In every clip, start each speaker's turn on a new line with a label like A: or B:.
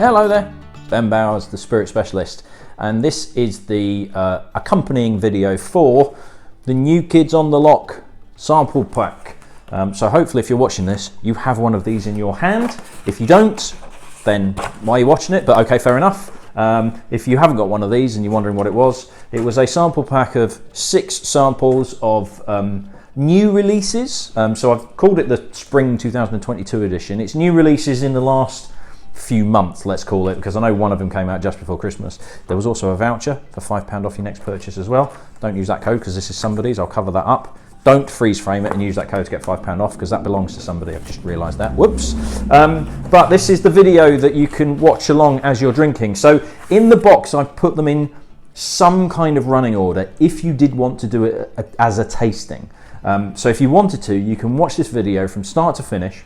A: Hello there, Ben Bowers, the Spirit Specialist, and this is the accompanying video for the new Kids on the Loch sample pack. So hopefully if you're watching this, you have one of these in your hand. If you don't, then why are you watching it? But okay, fair enough. If you haven't got one of these and you're wondering what it was a sample pack of 6 samples of new releases. So I've called it the Spring 2022 edition. It's new releases in the last few months, let's call it, because I know one of them came out just before Christmas. There was also a voucher for £5 off your next purchase as well. Don't use that code because this is somebody's. I'll cover that up. Don't freeze frame it and use that code to get £5 off because that belongs to somebody. I've just realised that. Whoops. But this is the video that you can watch along as you're drinking. So in the box, I've put them in some kind of running order if you did want to do it as a tasting. So if you wanted to, you can watch this video from start to finish.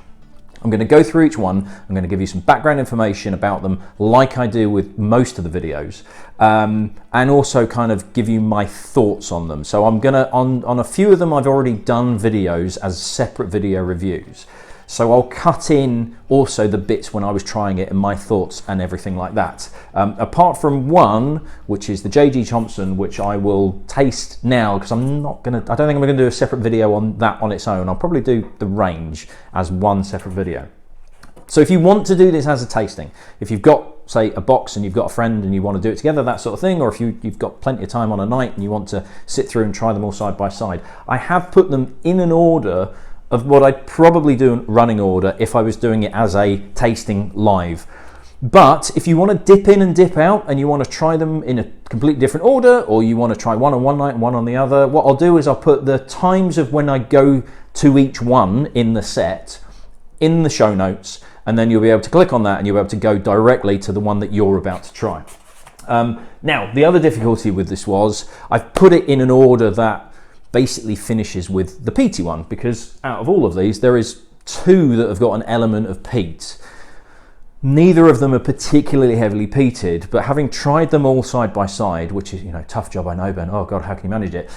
A: I'm going to go through each one. I'm going to give you some background information about them like I do with most of the videos, and also kind of give you my thoughts on them. So I'm going to, on a few of them I've already done videos as separate video reviews. So I'll cut in also the bits when I was trying it and my thoughts and everything like that. Apart from one, which is the JG Thomson, which I will taste now because I don't think I'm going to do a separate video on that on its own. I'll probably do the range as one separate video. So if you want to do this as a tasting, if you've got, say, a box and you've got a friend and you want to do it together, that sort of thing, or if you've got plenty of time on a night and you want to sit through and try them all side by side, I have put them in an order of what I'd probably do in running order if I was doing it as a tasting live. But if you want to dip in and dip out and you want to try them in a completely different order, or you want to try one on one night and one on the other, what I'll do is I'll put the times of when I go to each one in the set in the show notes, and then you'll be able to click on that and you'll be able to go directly to the one that you're about to try. Now, the other difficulty with this was I've put it in an order that basically finishes with the peaty one, because out of all of these there is 2 that have got an element of peat. Neither of them are particularly heavily peated, but having tried them all side by side, which is, tough job, I know, Ben, oh god, how can you manage it?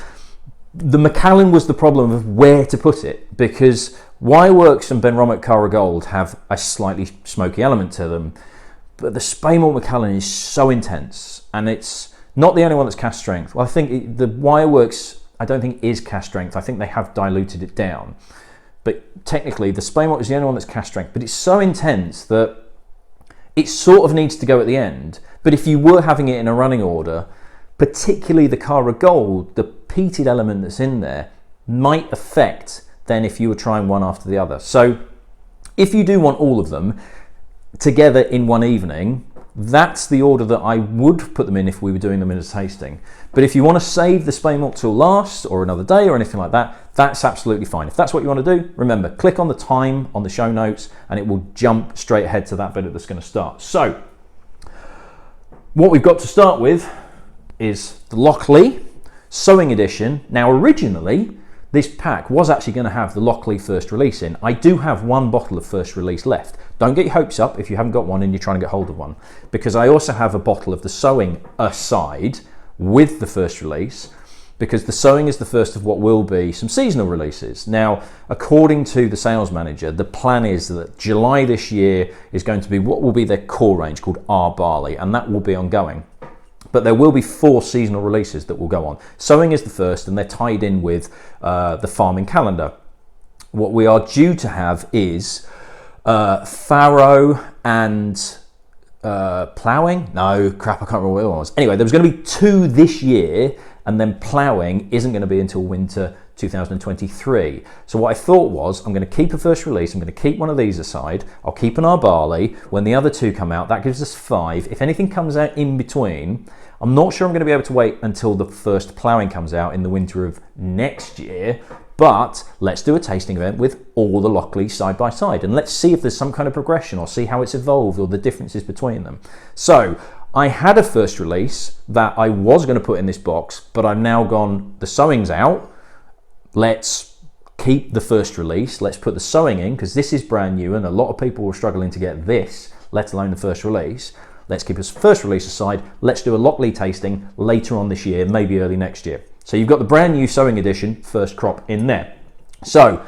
A: The Macallan was the problem of where to put it, because Wireworks and Benromach Cara Gold have a slightly smoky element to them, but the Speymalt Macallan is so intense, and it's not the only one that's cast strength. Well, I think the Wireworks, I don't think is cast strength. I think they have diluted it down. But technically, the Speymalt is the only one that's cast strength. But it's so intense that it sort of needs to go at the end. But if you were having it in a running order, particularly the Cara Gold, the peated element that's in there might affect then if you were trying one after the other. So if you do want all of them together in one evening, that's the order that I would put them in if we were doing them in a tasting. But if you want to save the Speymalt till last, or another day, or anything like that, that's absolutely fine. If that's what you want to do, remember, click on the time on the show notes and it will jump straight ahead to that bit that's going to start. So, what we've got to start with is the Lochlea Sowing Edition. Now, originally, this pack was actually going to have the Lochlea first release in. I do have one bottle of first release left. Don't get your hopes up if you haven't got one and you're trying to get hold of one, because I also have a bottle of the Sowing aside with the first release, because the Sowing is the first of what will be some seasonal releases. Now, according to the sales manager, the plan is that July this year is going to be what will be their core range called R Barley, and that will be ongoing. But there will be 4 seasonal releases that will go on. Sowing is the first, and they're tied in with the farming calendar. What we are due to have is farrow and ploughing. No, crap, I can't remember what it was. Anyway, there was going to be 2 this year, and then ploughing isn't going to be until winter 2023. So what I thought was, I'm going to keep a first release, I'm going to keep one of these aside, I'll keep an R Barley. When the other 2 come out, that gives us 5. If anything comes out in between, I'm not sure I'm going to be able to wait until the first ploughing comes out in the winter of next year, but let's do a tasting event with all the Lochlea side by side, and let's see if there's some kind of progression, or see how it's evolved, or the differences between them. So I had a first release that I was going to put in this box, but I've now gone, the Sowing's out, let's keep the first release, let's put the Sowing in, because this is brand new and a lot of people were struggling to get this, let alone the first release. Let's keep this first release aside, let's do a Lochlea tasting later on this year, maybe early next year. So you've got the brand new Sowing edition, first crop in there. So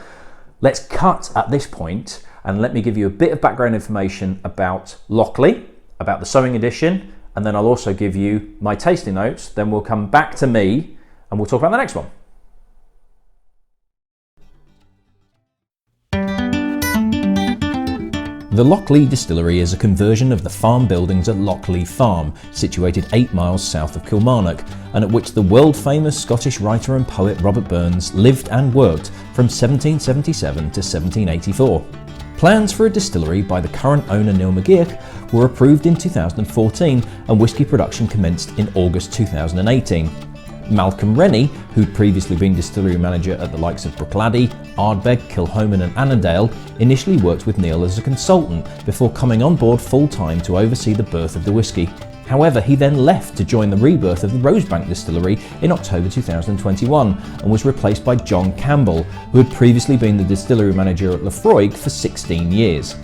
A: let's cut at this point and let me give you a bit of background information about Lochlea about the Sowing edition, and then I'll also give you my tasting notes. Then we'll come back to me and we'll talk about the next one. The Lochlea distillery is a conversion of the farm buildings at Lochlea Farm, situated 8 miles south of Kilmarnock, and at which the world-famous Scottish writer and poet Robert Burns lived and worked from 1777 to 1784. Plans for a distillery by the current owner Neil McGeoch were approved in 2014, and whisky production commenced in August 2018. Malcolm Rennie, who'd previously been distillery manager at the likes of Bruichladdich, Ardbeg, Kilchoman and Annandale, initially worked with Neil as a consultant before coming on board full-time to oversee the birth of the whisky. However, he then left to join the rebirth of the Rosebank distillery in October 2021 and was replaced by John Campbell, who had previously been the distillery manager at Laphroaig for 16 years.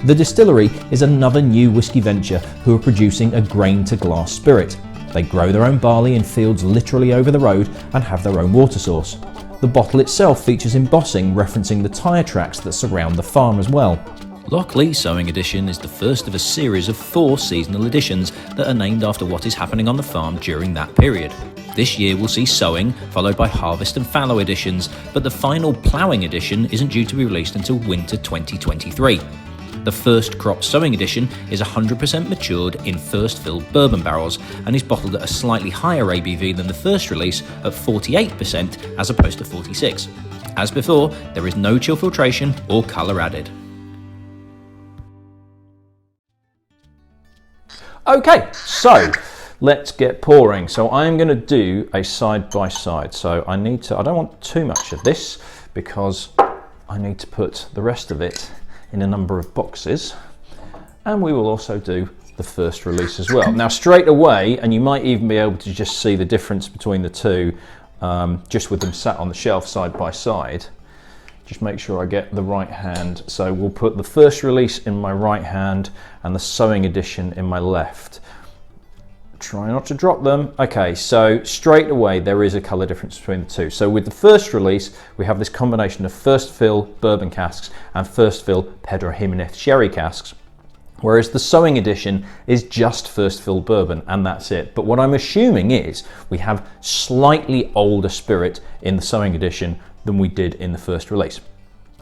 A: The distillery is another new whisky venture who are producing a grain-to-glass spirit. They grow their own barley in fields literally over the road and have their own water source. The bottle itself features embossing referencing the tyre tracks that surround the farm as well. Lochlea Sowing Edition is the first of a series of 4 seasonal editions that are named after what is happening on the farm during that period. This year we'll see Sowing, followed by Harvest and Fallow editions, but the final Ploughing edition isn't due to be released until winter 2023. The first crop Sowing edition is 100% matured in first filled bourbon barrels and is bottled at a slightly higher ABV than the first release at 48% as opposed to 46%. As before, there is no chill filtration or colour added. Okay, so let's get pouring. So I'm going to do a side by side. So I don't want too much of this because I need to put the rest of it in a number of boxes, and we will also do the first release as well. Now straight away, and you might even be able to just see the difference between the two just with them sat on the shelf side by side. Just make sure I get the right hand. So we'll put the first release in my right hand and the Sowing edition in my left. Try not to drop them. Okay, so straight away there is a colour difference between the two. So with the first release, we have this combination of first fill bourbon casks and first fill Pedro Jimenez sherry casks, whereas the Sowing edition is just first fill bourbon and that's it. But what I'm assuming is we have slightly older spirit in the Sowing edition than we did in the first release.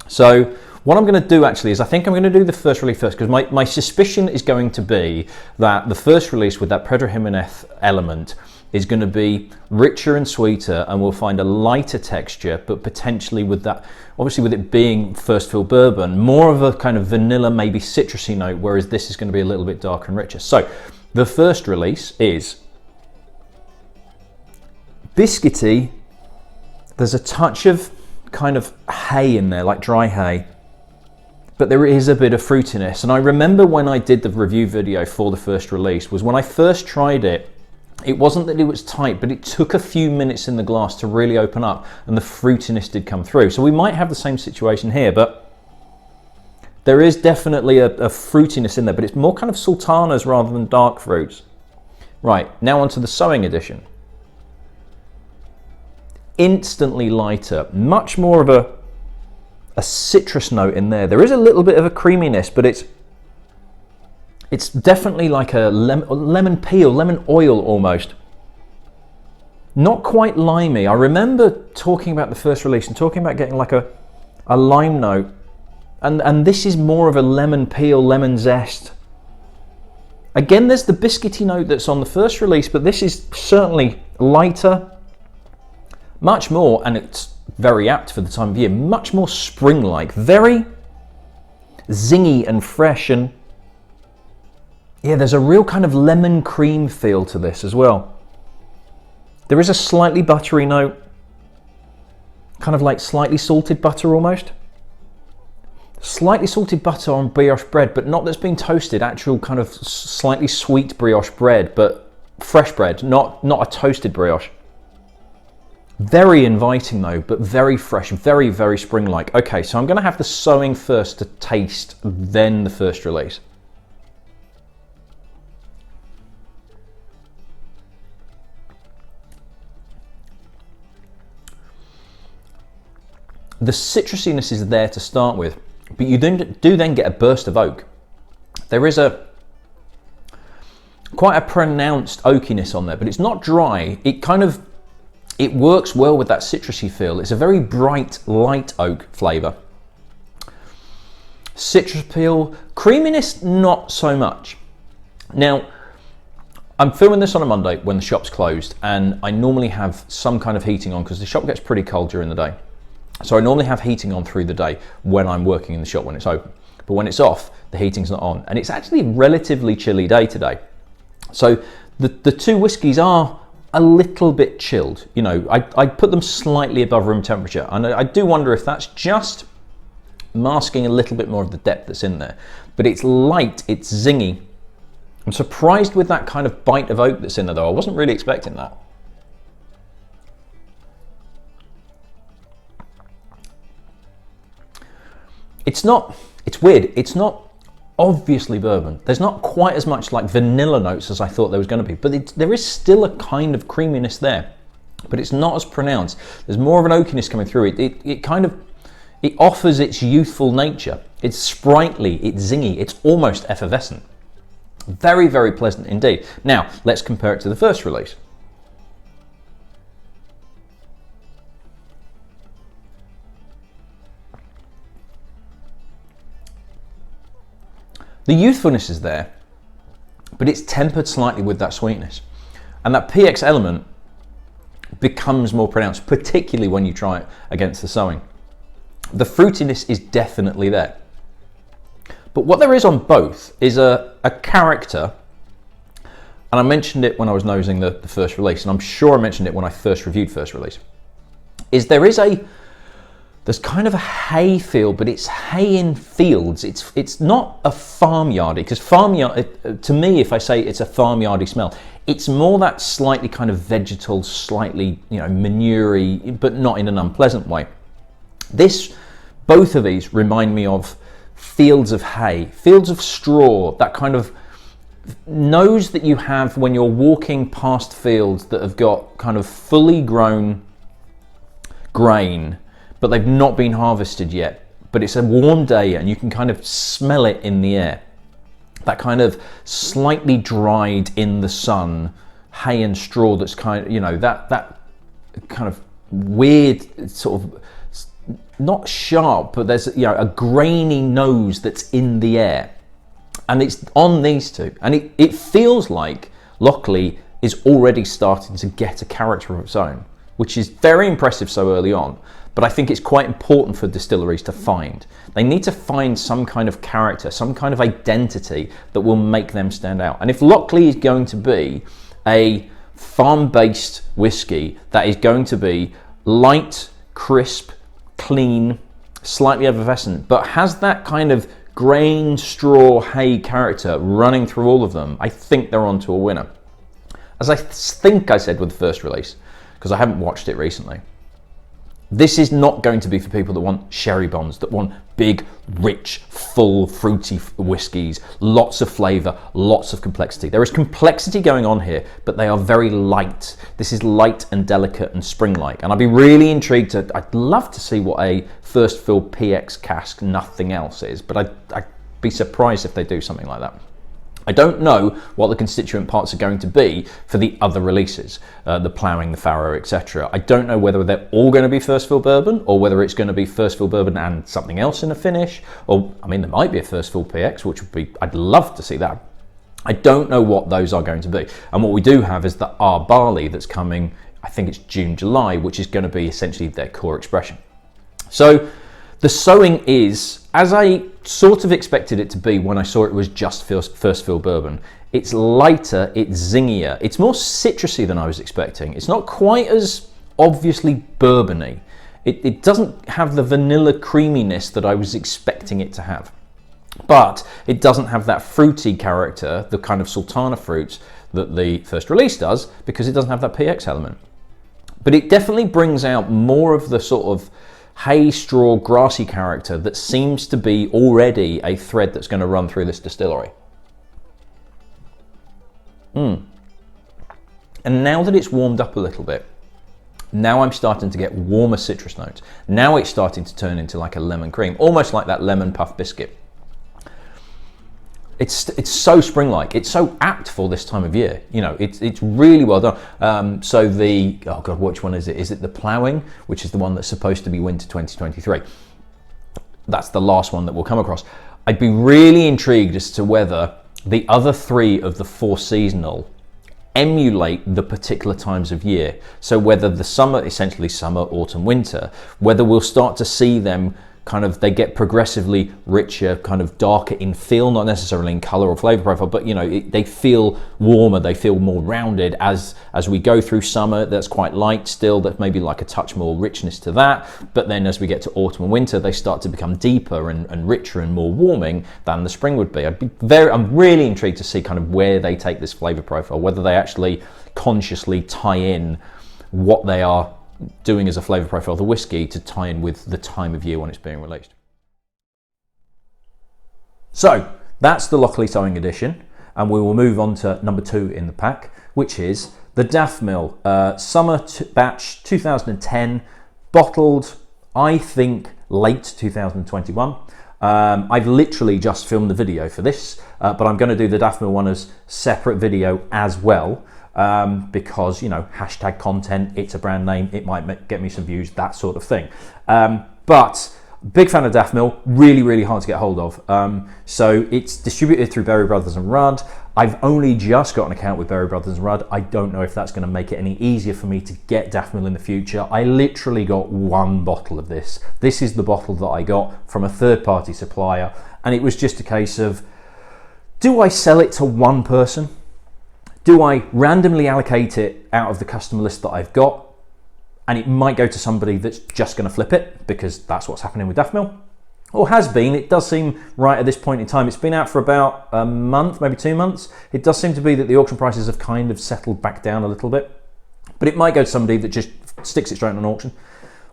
A: So what I'm going to do actually is I think I'm going to do the first release first, because my suspicion is going to be that the first release with that Pedro Jimenez element is going to be richer and sweeter, and we'll find a lighter texture, but potentially with that, obviously with it being first fill bourbon, more of a kind of vanilla, maybe citrusy note, whereas this is going to be a little bit darker and richer. So the first release is biscuity. There's a touch of kind of hay in there, like dry hay, but there is a bit of fruitiness. And I remember when I did the review video for the first release, was when I first tried it, it wasn't that it was tight, but it took a few minutes in the glass to really open up, and the fruitiness did come through. So we might have the same situation here, but there is definitely a fruitiness in there, but it's more kind of sultanas rather than dark fruits. Right, now onto the Sowing edition. Instantly lighter, much more of a citrus note in there. There is a little bit of a creaminess, but it's definitely like a lemon peel, lemon oil almost. Not quite limey. I remember talking about the first release and talking about getting like a lime note, and this is more of a lemon peel, lemon zest. Again, there's the biscuity note that's on the first release, but this is certainly lighter, much more, and it's very apt for the time of year, much more spring-like, very zingy and fresh, and yeah, there's a real kind of lemon cream feel to this as well. There is a slightly buttery note, kind of like slightly salted butter almost. Slightly salted butter on brioche bread, but not that's been toasted, actual kind of slightly sweet brioche bread, but fresh bread, not a toasted brioche. Very inviting though, but very fresh, very, very spring-like. Okay, so I'm going to have the Sowing first to taste, then the first release. The citrusiness is there to start with, but you do then get a burst of oak. There is a quite a pronounced oakiness on there, but it's not dry. It works well with that citrusy feel. It's a very bright, light oak flavour. Citrus peel, creaminess, not so much. Now, I'm filming this on a Monday when the shop's closed, and I normally have some kind of heating on because the shop gets pretty cold during the day. So I normally have heating on through the day when I'm working in the shop when it's open. But when it's off, the heating's not on. And it's actually a relatively chilly day today. So the two whiskies are a little bit chilled. You know, I'd put them slightly above room temperature. And I do wonder if that's just masking a little bit more of the depth that's in there. But it's light, it's zingy. I'm surprised with that kind of bite of oak that's in there though. I wasn't really expecting that. It's weird, it's not obviously bourbon. There's not quite as much like vanilla notes as I thought there was going to be, but there is still a kind of creaminess there, but it's not as pronounced. There's more of an oakiness coming through. It offers its youthful nature. It's sprightly, it's zingy, it's almost effervescent. Very, very pleasant indeed. Now, let's compare it to the first release. The youthfulness is there, but it's tempered slightly with that sweetness. And that PX element becomes more pronounced, particularly when you try it against the Sowing. The fruitiness is definitely there. But what there is on both is a character, and I mentioned it when I was nosing the first release, and I'm sure I mentioned it when I first reviewed first release, is there's kind of a hay feel, but it's hay in fields. It's not a farmyardy, because farmyard, to me, if I say it's a farmyardy smell, it's more that slightly kind of vegetal, slightly, you know, manure-y, but not in an unpleasant way. Both of these remind me of fields of hay, fields of straw, that kind of nose that you have when you're walking past fields that have got kind of fully grown grain, but they've not been harvested yet. But it's a warm day and you can kind of smell it in the air. That kind of slightly dried in the sun hay and straw that's kind of, you know, that kind of weird sort of, not sharp, but there's, you know, a grainy nose that's in the air. And it's on these two. And it feels like Lochlea is already starting to get a character of its own, which is very impressive so early on. But I think it's quite important for distilleries to find. They need to find some kind of character, some kind of identity that will make them stand out. And if Lochlea is going to be a farm-based whiskey that is going to be light, crisp, clean, slightly effervescent, but has that kind of grain, straw, hay character running through all of them, I think they're onto a winner. As I think I said with the first release, because I haven't watched it recently, this is not going to be for people that want sherry bombs, that want big, rich, full, fruity whiskies, lots of flavour, lots of complexity. There is complexity going on here, but they are very light. This is light and delicate and spring-like. And I'd be really intrigued I'd love to see what a first fill PX cask, nothing else is, but I'd be surprised if they do something like that. I don't know what the constituent parts are going to be for the other releases, the ploughing, the farrow, etc. I don't know whether they're all going to be first fill bourbon or whether it's going to be first fill bourbon and something else in a finish. Or, I mean, there might be a first fill PX, which would be, I'd love to see that. I don't know what those are going to be. And what we do have is the R barley that's coming, I think it's June, July, which is going to be essentially their core expression. So the Sowing is, as I sort of expected it to be when I saw it was just first fill bourbon. It's lighter, it's zingier, it's more citrusy than I was expecting. It's not quite as obviously bourbony. It doesn't have the vanilla creaminess that I was expecting it to have. But it doesn't have that fruity character, the kind of sultana fruits that the first release does, because it doesn't have that PX element. But it definitely brings out more of the sort of hay, straw, grassy character that seems to be already a thread that's going to run through this distillery. And now that it's warmed up a little bit, now I'm starting to get warmer citrus notes. Now it's starting to turn into like a lemon cream, almost like that lemon puff biscuit. It's so spring-like. It's so apt for this time of year. You know, it's really well done. So the, oh God, which one is it? Is it the ploughing, which is the one that's supposed to be winter 2023? That's the last one that we'll come across. I'd be really intrigued as to whether the other 3 of the 4 seasonal emulate the particular times of year. So whether the summer, essentially summer, autumn, winter, whether we'll start to see them kind of, they get progressively richer, kind of darker in feel, not necessarily in color or flavor profile, but you know, they feel warmer, they feel more rounded as we go through summer. That's quite light still, that maybe like a touch more richness to that, but then as we get to autumn and winter, they start to become deeper and richer and more warming than the spring would be. I'm really intrigued to see kind of where they take this flavor profile, whether they actually consciously tie in what they are doing as a flavour profile of the whiskey to tie in with the time of year when it's being released. So that's the Lochlea Sowing edition, and we will move on to number 2 in the pack, which is the Daftmill Summer Batch 2010, bottled, I think, late 2021. I've literally just filmed the video for this, but I'm going to do the Daftmill one as separate video as well. Because, you know, hashtag content, it's a brand name, it might get me some views, that sort of thing. But big fan of Daftmill, really, really hard to get hold of. So it's distributed through Berry Brothers and Rudd. I've only just got an account with Berry Brothers and Rudd. I don't know if that's going to make it any easier for me to get Daftmill in the future. I literally got 1 bottle of this. This is the bottle that I got from a third-party supplier, and it was just a case of, do I sell it to one person? Do I randomly allocate it out of the customer list that I've got, and it might go to somebody that's just going to flip it, because that's what's happening with Daftmill, or has been. It does seem right at this point in time. It's been out for about a month, maybe 2 months. It does seem to be that the auction prices have kind of settled back down a little bit, but it might go to somebody that just sticks it straight on an auction.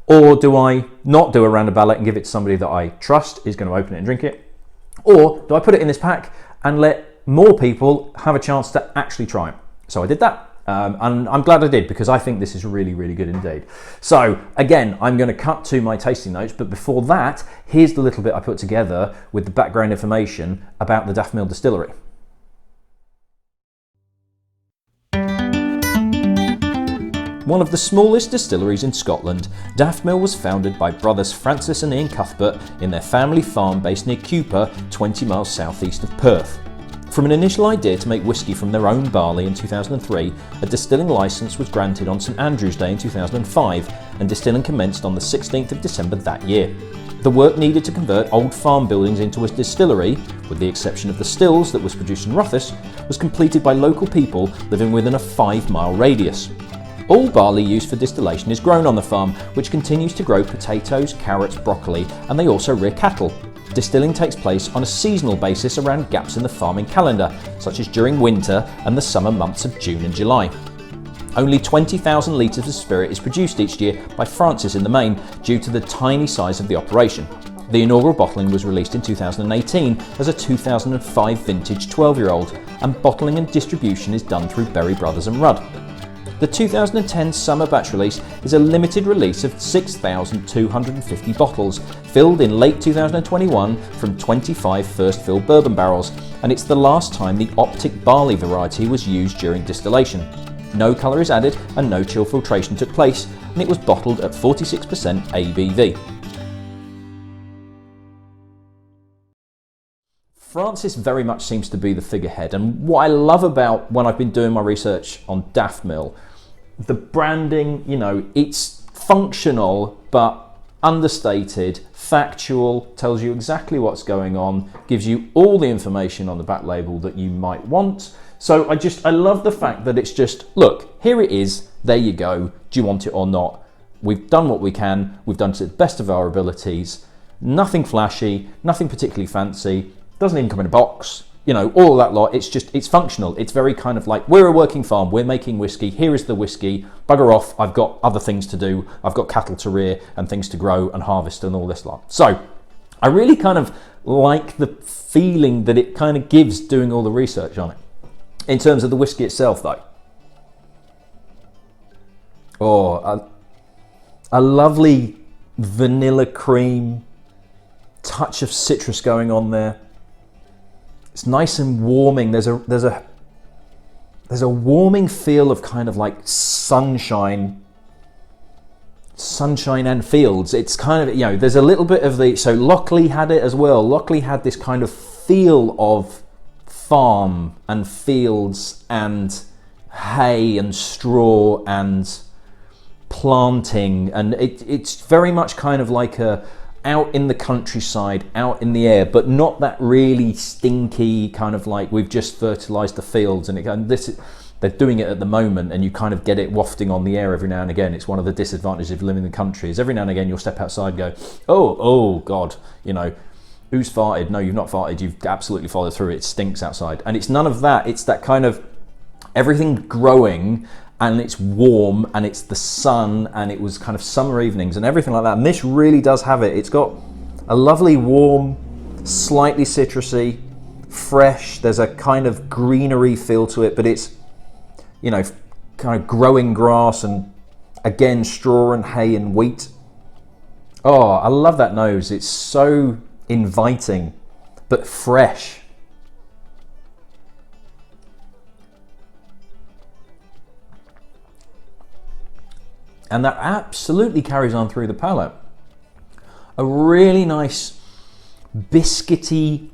A: Or do I not do a random ballot and give it to somebody that I trust is going to open it and drink it? Or do I put it in this pack and let more people have a chance to actually try it? So I did that, and I'm glad I did, because I think this is really, really good indeed. So again, I'm going to cut to my tasting notes, but before that, here's the little bit I put together with the background information about the Daftmill distillery. One of the smallest distilleries in Scotland, Daftmill was founded by brothers Francis and Ian Cuthbert in their family farm based near Cupar, 20 miles southeast of Perth. From an initial idea to make whisky from their own barley in 2003, a distilling licence was granted on St Andrew's Day in 2005, and distilling commenced on the 16th of December that year. The work needed to convert old farm buildings into a distillery, with the exception of the stills that was produced in Rothes, was completed by local people living within a 5-mile radius. All barley used for distillation is grown on the farm, which continues to grow potatoes, carrots, broccoli, and they also rear cattle. Distilling takes place on a seasonal basis around gaps in the farming calendar, such as during winter and the summer months of June and July. Only 20,000 litres of spirit is produced each year by Francis in the main, due to the tiny size of the operation. The inaugural bottling was released in 2018 as a 2005 vintage 12-year-old, and bottling and distribution is done through Berry Brothers and Rudd. The 2010 summer batch release is a limited release of 6,250 bottles, filled in late 2021 from 25 first fill bourbon barrels, and it's the last time the optic barley variety was used during distillation. No colour is added and no chill filtration took place, and it was bottled at 46% ABV. Francis very much seems to be the figurehead, and what I love about when I've been doing my research on Daftmill, the branding, you know, it's functional but understated, factual, tells you exactly what's going on, gives you all the information on the back label that you might want. So I love the fact that it's just, look, here it is, there you go, do you want it or not? We've done what we can, we've done to the best of our abilities, nothing flashy, nothing particularly fancy, doesn't even come in a box, you know, all that lot. It's functional. It's very kind of like, we're a working farm, we're making whiskey, here is the whiskey, bugger off, I've got other things to do, I've got cattle to rear and things to grow and harvest and all this lot. So I really kind of like the feeling that it kind of gives doing all the research on it. In terms of the whiskey itself though, a lovely vanilla cream, touch of citrus going on there. It's nice and warming. There's a warming feel of kind of like sunshine and fields. It's kind of, you know, there's a little bit of the, so Lochlea had it as well. Lochlea had this kind of feel of farm and fields and hay and straw and planting, and it's very much kind of like a out in the countryside, out in the air, but not that really stinky kind of like we've just fertilized the fields. And they're doing it at the moment, and you kind of get it wafting on the air every now and again. It's one of the disadvantages of living in the country, is every now and again you'll step outside and go, oh God, you know, who's farted? No, you've not farted, you've absolutely followed through. It stinks outside. And it's none of that. It's that kind of everything growing, and it's warm, and it's the sun, and it was kind of summer evenings and everything like that. And this really does have it. It's got a lovely warm, slightly citrusy, fresh, there's a kind of greenery feel to it, but it's, you know, kind of growing grass and again straw and hay and wheat. Oh, I love that nose. It's so inviting but fresh. And that absolutely carries on through the palate. A really nice biscuity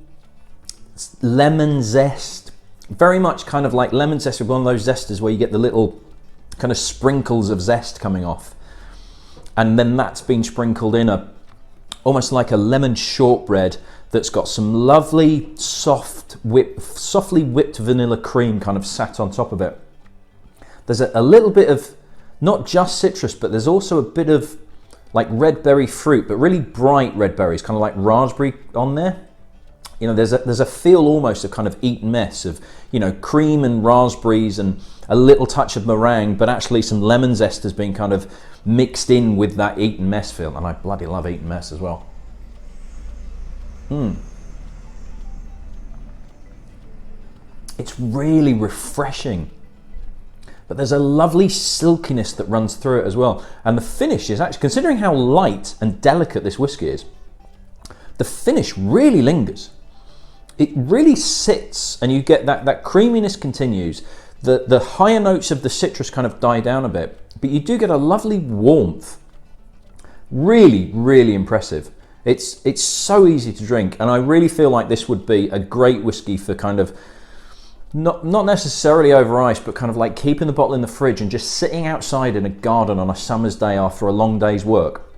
A: lemon zest, very much kind of like lemon zest with one of those zesters where you get the little kind of sprinkles of zest coming off, and then that's been sprinkled in almost like a lemon shortbread that's got some lovely softly whipped vanilla cream kind of sat on top of it. There's a little bit of not just citrus, but there's also a bit of like red berry fruit, but really bright red berries, kind of like raspberry on there. You know, there's a feel almost of kind of eaten mess of, you know, cream and raspberries and a little touch of meringue, but actually some lemon zest has been kind of mixed in with that eaten mess feel. And I bloody love eaten mess as well. It's really refreshing. But there's a lovely silkiness that runs through it as well. And the finish is actually, considering how light and delicate this whiskey is, the finish really lingers. It really sits, and you get that creaminess continues. The higher notes of the citrus kind of die down a bit, but you do get a lovely warmth. Really, really impressive. It's so easy to drink, and I really feel like this would be a great whiskey for kind of, not necessarily over ice, but kind of like keeping the bottle in the fridge and just sitting outside in a garden on a summer's day after a long day's work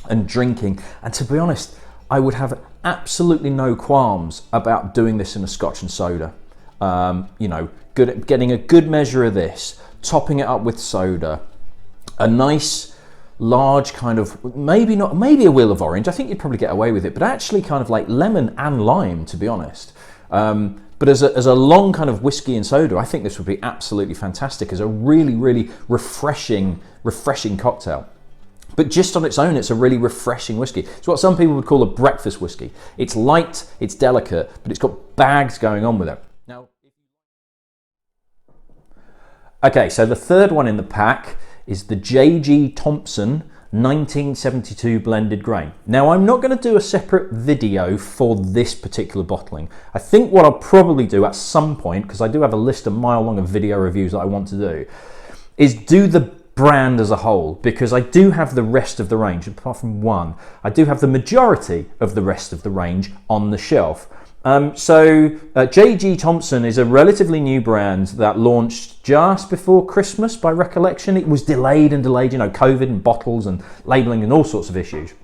A: and drinking. And to be honest, I would have absolutely no qualms about doing this in a scotch and soda. You know, getting a good measure of this, topping it up with soda, a nice large kind of, maybe a wheel of orange. I think you'd probably get away with it, but actually kind of like lemon and lime, to be honest. But as a long kind of whiskey and soda, I think this would be absolutely fantastic as a really, really refreshing cocktail. But just on its own, it's a really refreshing whiskey. It's what some people would call a breakfast whiskey. It's light, it's delicate, but it's got bags going on with it. Now, okay, so the third one in the pack is the J.G. Thomson 1972 blended grain. Now, I'm not going to do a separate video for this particular bottling. I think what I'll probably do at some point, because I do have a list a mile long of video reviews that I want to do, is do the brand as a whole, because I do have the rest of the range, apart from one. I do have the majority of the rest of the range on the shelf. J.G. Thomson is a relatively new brand that launched just before Christmas by recollection. It was delayed, you know, COVID and bottles and labelling and all sorts of issues.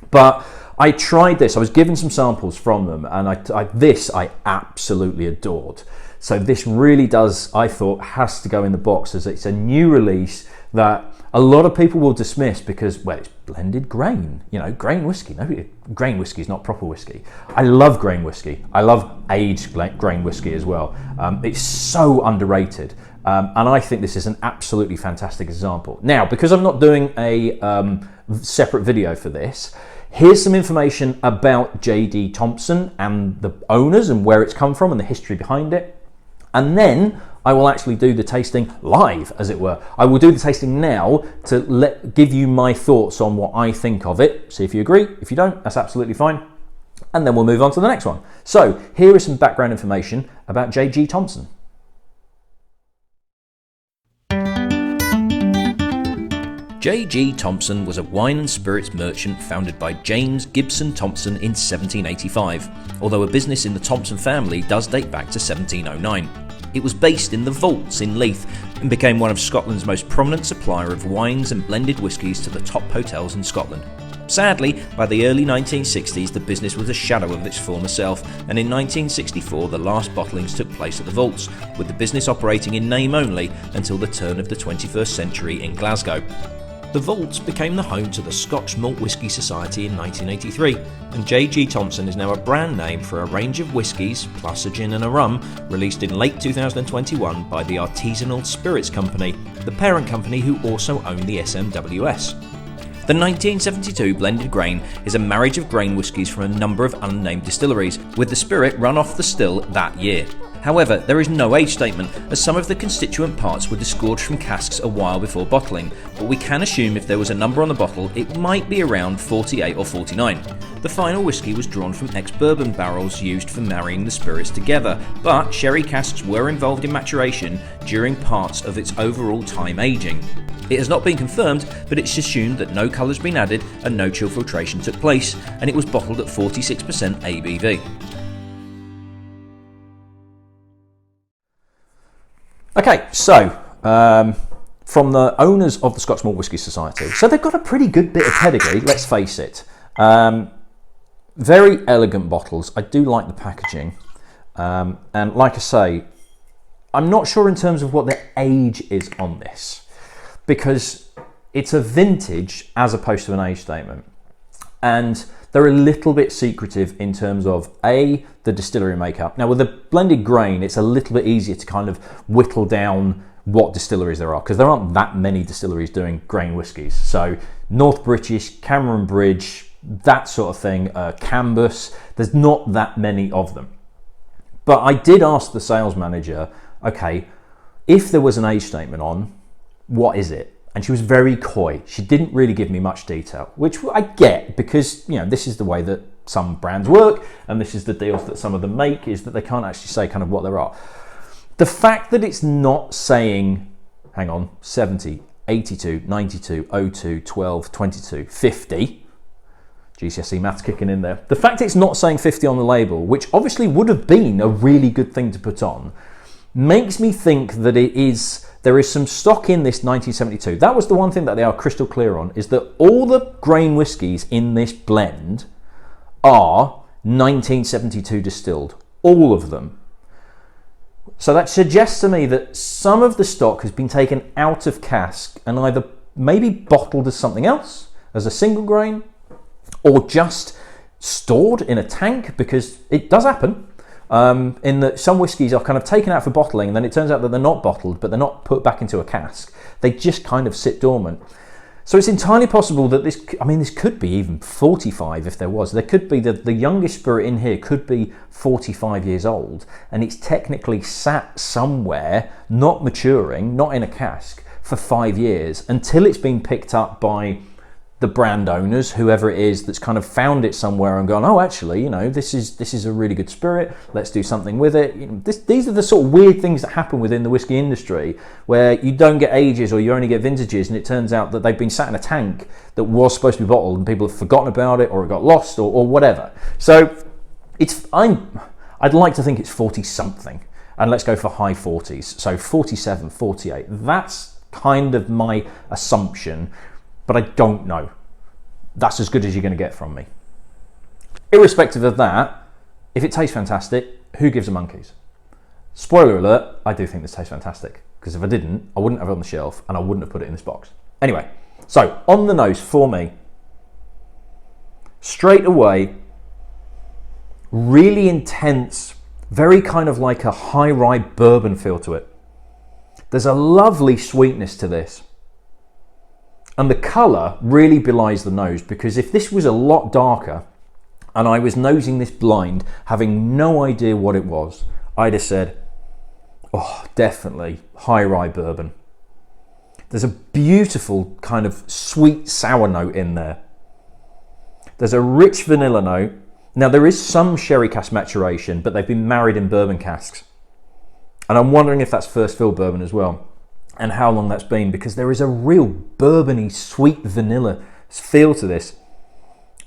A: But I tried this, I was given some samples from them, and I absolutely adored. So this really does, I thought, has to go in the box, as it's a new release that a lot of people will dismiss because, well, it's blended grain, you know, grain whiskey. No, grain whiskey is not proper whiskey. I love grain whiskey. I love aged grain whiskey as well. It's so underrated. And I think this is an absolutely fantastic example. Now, because I'm not doing a separate video for this, here's some information about J.D. Thomson and the owners and where it's come from and the history behind it. And then I will actually do the tasting live, as it were. I will do the tasting now to give you my thoughts on what I think of it. See if you agree. If you don't, that's absolutely fine. and then we'll move on to the next one. So here is some background information about J.G. Thomson. J.G. Thomson was a wine and spirits merchant founded by James Gibson Thomson in 1785, although a business in the Thomson family does date back to 1709. It was based in the Vaults in Leith and became one of Scotland's most prominent supplier of wines and blended whiskies to the top hotels in Scotland. Sadly, by the early 1960s the business was a shadow of its former self, and in 1964 the last bottlings took place at the Vaults, with the business operating in name only until the turn of the 21st century in Glasgow. The Vaults became the home to the Scotch Malt Whisky Society in 1983, and J.G. Thomson is now a brand name for a range of whiskies, plus a gin and a rum, released in late 2021 by the Artisanal Spirits Company, the parent company who also own the SMWS. The 1972 blended grain is a marriage of grain whiskies from a number of unnamed distilleries, with the spirit run off the still that year. However, there is no age statement, as some of the constituent parts were disgorged from casks a while before bottling, but we can assume if there was a number on the bottle, it might be around 48 or 49. The final whisky was drawn from ex-bourbon barrels used for marrying the spirits together, but sherry casks were involved in maturation during parts of its overall time aging. It has not been confirmed, but it's assumed that no colour has been added and no chill filtration took place, and it was bottled at 46% ABV. Okay, so from the owners of the Scotch Malt Whisky Society, so they've got a pretty good bit of pedigree, let's face it. Very elegant bottles. I do like the packaging, and like I say, I'm not sure in terms of what the age is on this, because it's a vintage as opposed to an age statement, and they're a little bit secretive in terms of the distillery makeup. Now with the blended grain, it's a little bit easier to kind of whittle down what distilleries there are, because there aren't that many distilleries doing grain whiskies. So North British, Cameron Bridge, that sort of thing, Cambus, there's not that many of them. But I did ask the sales manager, okay, if there was an age statement on, what is it? And she was very coy. She didn't really give me much detail, which I get, because this is the way that some brands work, and this is the deals that some of them make, is that they can't actually say kind of what there are. The fact that it's not saying, hang on, 70, 82, 92, 02, 12, 22, 50, GCSE maths kicking in there. The fact it's not saying 50 on the label, which obviously would have been a really good thing to put on, makes me think that there is some stock in this 1972. That was the one thing that they are crystal clear on, is that all the grain whiskies in this blend are 1972 distilled. All of them. So that suggests to me that some of the stock has been taken out of cask and either maybe bottled as something else, as a single grain, or just stored in a tank, because it does happen. In that some whiskies are kind of taken out for bottling, and then it turns out that they're not bottled, but they're not put back into a cask. They just kind of sit dormant. So it's entirely possible that this could be even 45 if there was. There could be the youngest spirit in here could be 45 years old, and it's technically sat somewhere, not maturing, not in a cask, for 5 years, until it's been picked up by the brand owners, whoever it is that's kind of found it somewhere and gone, oh, actually, this is a really good spirit, let's do something with it. These are the sort of weird things that happen within the whiskey industry, where you don't get ages or you only get vintages, and it turns out that they've been sat in a tank that was supposed to be bottled and people have forgotten about it, or it got lost, or whatever. So I'd like to think it's 40 something, and let's go for high 40s, so 47, 48. That's kind of my assumption, but I don't know. That's as good as you're going to get from me. Irrespective of that, if it tastes fantastic, who gives a monkeys? Spoiler alert, I do think this tastes fantastic, because if I didn't, I wouldn't have it on the shelf and I wouldn't have put it in this box. Anyway, so on the nose for me, straight away, really intense, very kind of like a high rye bourbon feel to it. There's a lovely sweetness to this. And the colour really belies the nose, because if this was a lot darker and I was nosing this blind, having no idea what it was, I'd have said, oh, definitely high rye bourbon. There's a beautiful kind of sweet sour note in there. There's a rich vanilla note. Now, there is some sherry cask maturation, but they've been married in bourbon casks. And I'm wondering if that's first fill bourbon as well, and how long that's been, because there is a real bourbony, sweet vanilla feel to this,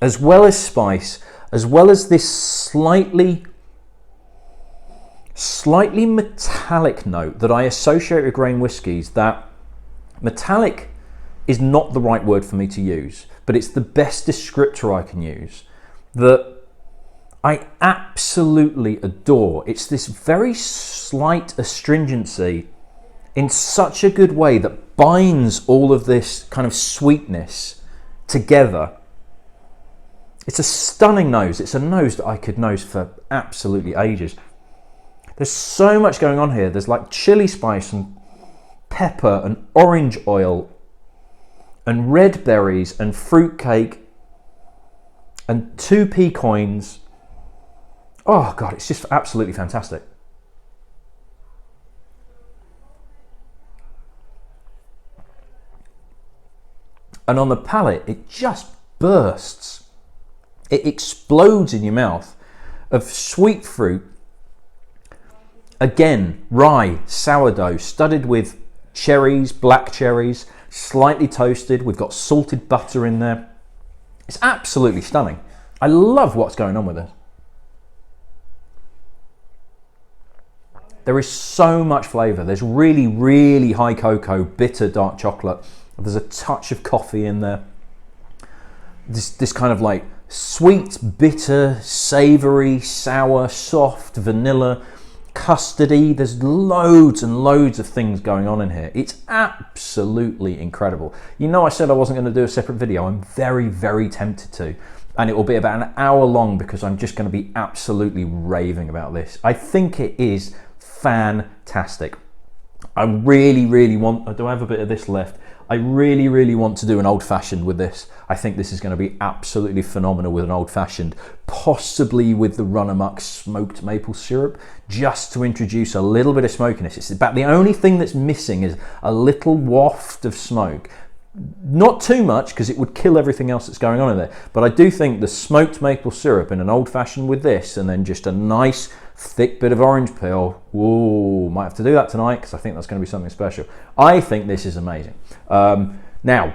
A: as well as spice, as well as this slightly metallic note that I associate with grain whiskies. That metallic is not the right word for me to use, but it's the best descriptor I can use, that I absolutely adore. It's this very slight astringency in such a good way that binds all of this kind of sweetness together. It's a stunning nose. It's a nose that I could nose for absolutely ages. There's so much going on here. There's like chili spice and pepper and orange oil and red berries and fruitcake and 2 pea coins. Oh God, it's just absolutely fantastic. And on the palate, it just bursts. It explodes in your mouth of sweet fruit. Again, rye, sourdough, studded with cherries, black cherries, slightly toasted. We've got salted butter in there. It's absolutely stunning. I love what's going on with this. There is so much flavour. There's really, really high cocoa, bitter dark chocolate. There's a touch of coffee in there. This kind of like sweet, bitter, savoury, sour, soft, vanilla, custardy. There's loads and loads of things going on in here. It's absolutely incredible. You know, I said I wasn't going to do a separate video. I'm very, very tempted to. And it will be about an hour long because I'm just going to be absolutely raving about this. I think it is fantastic. I really, really want, do I have a bit of this left? I really, really want to do an old-fashioned with this. I think this is going to be absolutely phenomenal with an old-fashioned, possibly with the Benromach smoked maple syrup, just to introduce a little bit of smokiness. It's about the only thing that's missing is a little waft of smoke. Not too much, because it would kill everything else that's going on in there. But I do think the smoked maple syrup in an old-fashioned with this, and then just a nice thick bit of orange peel. Whoa, might have to do that tonight, because I think that's going to be something special. I think this is amazing. Now,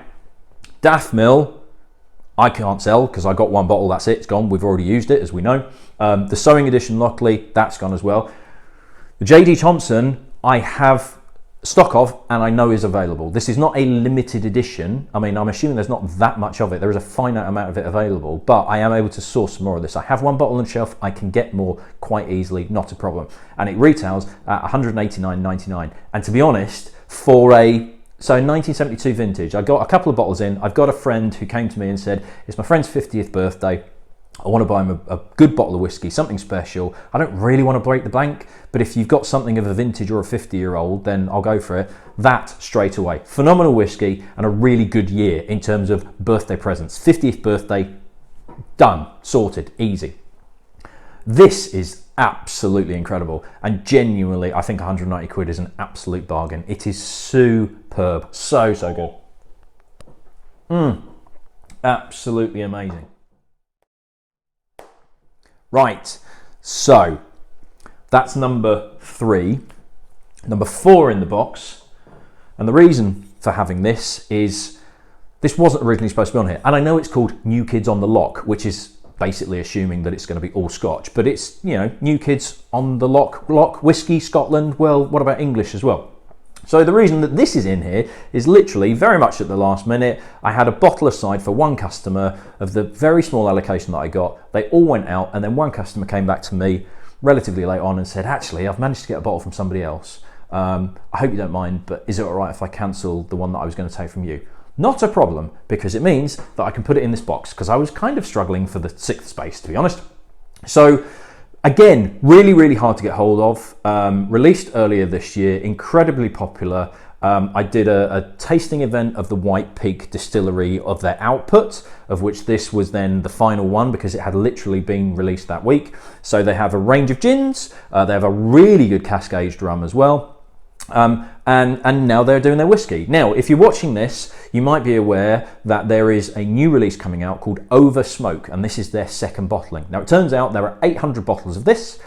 A: Daftmill, I can't sell, because I got one bottle, that's it, it's gone. We've already used it, as we know. The Sowing edition Lochlea, that's gone as well. The JD Thomson, I have stock of, and I know is available. This is not a limited edition. I mean, I'm assuming there's not that much of it. There is a finite amount of it available, but I am able to source more of this. I have one bottle on the shelf. I can get more quite easily, not a problem. And it retails at $189.99. And to be honest, for a 1972 vintage, I got a couple of bottles in. I've got a friend who came to me and said, it's my friend's 50th birthday. I want to buy him a good bottle of whiskey, something special. I don't really want to break the bank, but if you've got something of a vintage or a 50-year-old, then I'll go for it. That straight away. Phenomenal whiskey and a really good year in terms of birthday presents. 50th birthday, done, sorted, easy. This is absolutely incredible, and genuinely, I think 190 quid is an absolute bargain. It is superb, so good. Absolutely amazing. Right, so that's number 3. Number 4 in the box, and the reason for having this is this wasn't originally supposed to be on here, and I know it's called New Kids on the Loch, which is basically assuming that it's going to be all Scotch, but it's, you know, New Kids on the Loch, whiskey, Scotland. Well, what about English as well? So the reason that this is in here is literally very much at the last minute. I had a bottle aside for one customer of the very small allocation that I got. They all went out, and then one customer came back to me relatively late on and said, actually, I've managed to get a bottle from somebody else. I hope you don't mind, but is it all right if I cancel the one that I was going to take from you? Not a problem, because it means that I can put it in this box, because I was kind of struggling for the 6th space, to be honest. So again, really, really hard to get hold of. Released earlier this year, incredibly popular. I did a tasting event of the White Peak distillery of their output, of which this was then the final one because it had literally been released that week. So they have a range of gins. They have a really good cask-aged rum as well. And now they're doing their whiskey. Now, if you're watching this, you might be aware that there is a new release coming out called Over Smoke, and this is their second bottling. Now, it turns out there are 800 bottles of this.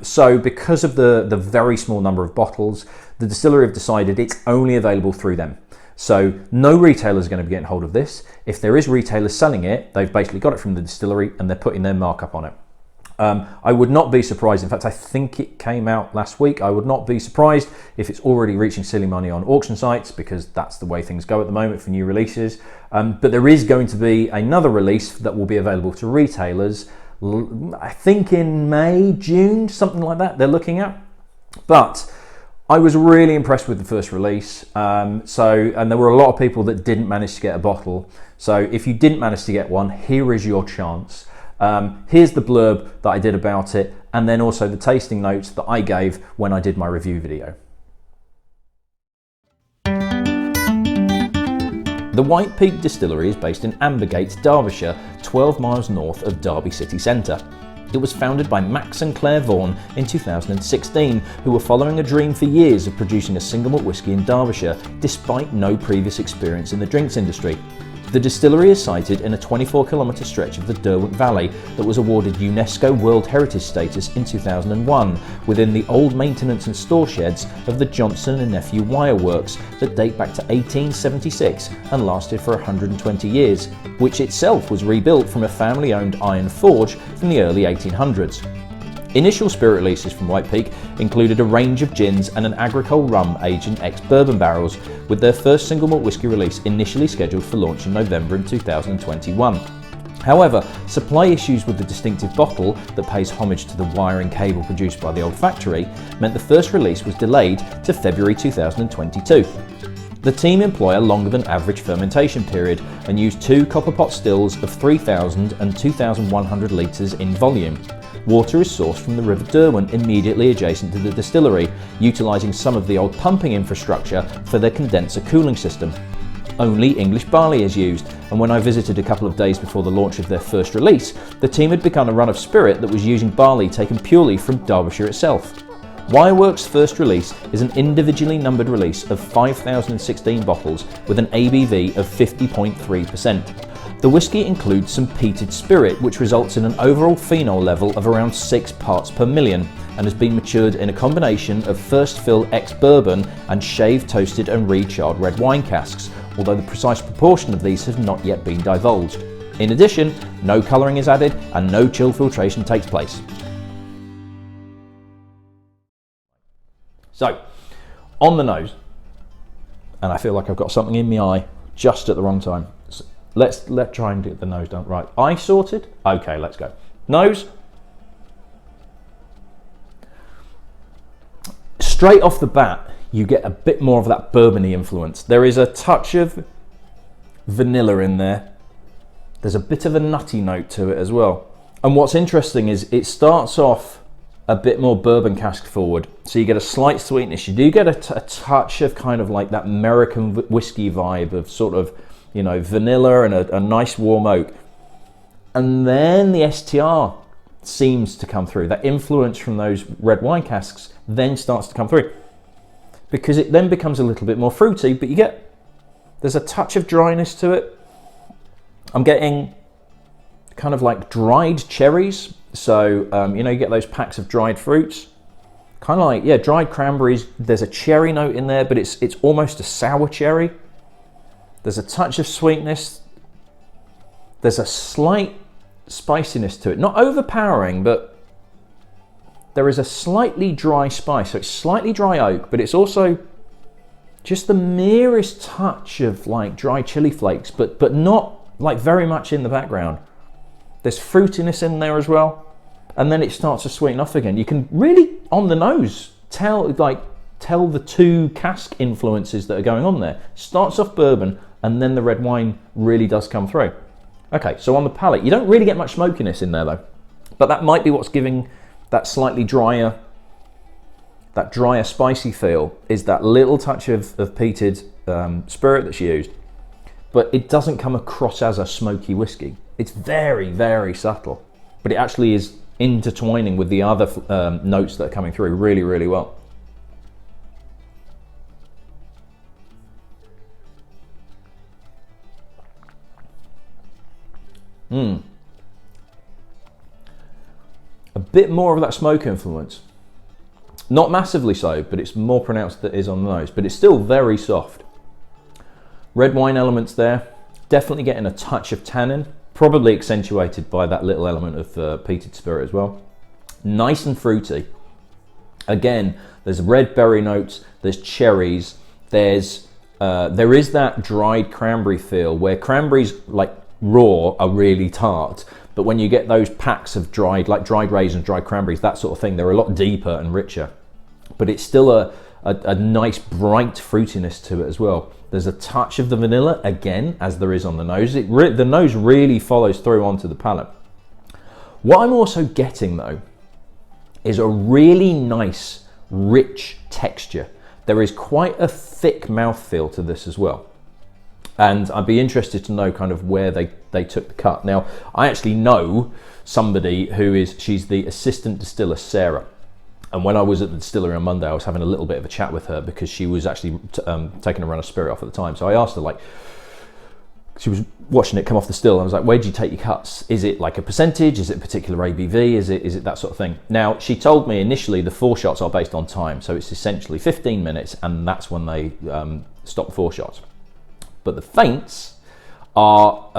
A: So because of the very small number of bottles, the distillery have decided it's only available through them. So no retailers are going to be getting hold of this. If there is retailers selling it, they've basically got it from the distillery and they're putting their markup on it. I would not be surprised, in fact I think it came out last week, I would not be surprised if it's already reaching silly money on auction sites, because that's the way things go at the moment for new releases. But there is going to be another release that will be available to retailers, I think in May, June, something like that they're looking at. But I was really impressed with the first release, and there were a lot of people that didn't manage to get a bottle. So if you didn't manage to get one, here is your chance. Here's the blurb that I did about it, and then also the tasting notes that I gave when I did my review video. The White Peak Distillery is based in Ambergate, Derbyshire, 12 miles north of Derby city centre. It was founded by Max and Claire Vaughan in 2016, who were following a dream for years of producing a single malt whisky in Derbyshire, despite no previous experience in the drinks industry. The distillery is sited in a 24-kilometre stretch of the Derwent Valley that was awarded UNESCO World Heritage status in 2001, within the old maintenance and store sheds of the Johnson and Nephew Wire Works that date back to 1876 and lasted for 120 years, which itself was rebuilt from a family-owned iron forge from the early 1800s. Initial spirit releases from White Peak included a range of gins and an agricole rum aged in ex-bourbon barrels, with their first single malt whisky release initially scheduled for launch in November in 2021. However, supply issues with the distinctive bottle that pays homage to the wire and cable produced by the old factory meant the first release was delayed to February 2022. The team employ a longer than average fermentation period and use 2 copper pot stills of 3,000 and 2,100 litres in volume. Water is sourced from the River Derwent immediately adjacent to the distillery, utilising some of the old pumping infrastructure for their condenser cooling system. Only English barley is used, and when I visited a couple of days before the launch of their first release, the team had begun a run of spirit that was using barley taken purely from Derbyshire itself. Wireworks' first release is an individually numbered release of 5,016 bottles with an ABV of 50.3%. The whisky includes some peated spirit, which results in an overall phenol level of around 6 parts per million, and has been matured in a combination of first fill ex-bourbon and shaved, toasted and re-charred red wine casks, although the precise proportion of these has not yet been divulged. In addition, no colouring is added and no chill filtration takes place. So, on the nose, and I feel like I've got something in my eye just at the wrong time. So let's try and get the nose done right. Eye sorted? Okay, let's go. Nose. Straight off the bat, you get a bit more of that bourbony influence. There is a touch of vanilla in there. There's a bit of a nutty note to it as well. And what's interesting is it starts off a bit more bourbon cask forward, so you get a slight sweetness. You do get a touch of kind of like that American whiskey vibe of sort of, you know, vanilla and a nice warm oak. And then the STR seems to come through. That influence from those red wine casks then starts to come through, because it then becomes a little bit more fruity, but there's a touch of dryness to it. I'm getting kind of like dried cherries. So, you know, you get those packs of dried fruits, kind of like, yeah, dried cranberries. There's a cherry note in there, but it's almost a sour cherry. There's a touch of sweetness. There's a slight spiciness to it. Not overpowering, but there is a slightly dry spice. So it's slightly dry oak, but it's also just the merest touch of like dry chili flakes, but not like very much in the background. There's fruitiness in there as well. And then it starts to sweeten off again. You can really, on the nose, tell the 2 cask influences that are going on there. Starts off bourbon, and then the red wine really does come through. Okay, so on the palate, you don't really get much smokiness in there though. But that might be what's giving that slightly drier, spicy feel, is that little touch of peated spirit that's used. But it doesn't come across as a smoky whiskey. It's very, very subtle, but it actually is intertwining with the other notes that are coming through really, really well. A bit more of that smoke influence. Not massively so, but it's more pronounced than it is on the nose, but it's still very soft. Red wine elements there, definitely getting a touch of tannin, probably accentuated by that little element of peated spirit as well. Nice and fruity. Again, there's red berry notes, there's cherries, there is that dried cranberry feel where cranberries like raw are really tart, but when you get those packs of dried raisins, dried cranberries, that sort of thing, they're a lot deeper and richer, but it's still a nice bright fruitiness to it as well. There's a touch of the vanilla again, as there is on the nose. The nose really follows through onto the palate. What I'm also getting though is a really nice rich texture. There is quite a thick mouthfeel to this as well. And I'd be interested to know kind of where they took the cut. Now, I actually know somebody she's the assistant distiller, Sarah. And when I was at the distillery on Monday, I was having a little bit of a chat with her because she was actually taking a run of spirit off at the time. So I asked her, like, she was watching it come off the still. I was like, where do you take your cuts? Is it like a percentage? Is it a particular ABV? Is it that sort of thing? Now, she told me initially the 4 shots are based on time. So it's essentially 15 minutes and that's when they stop 4 shots. But the feints are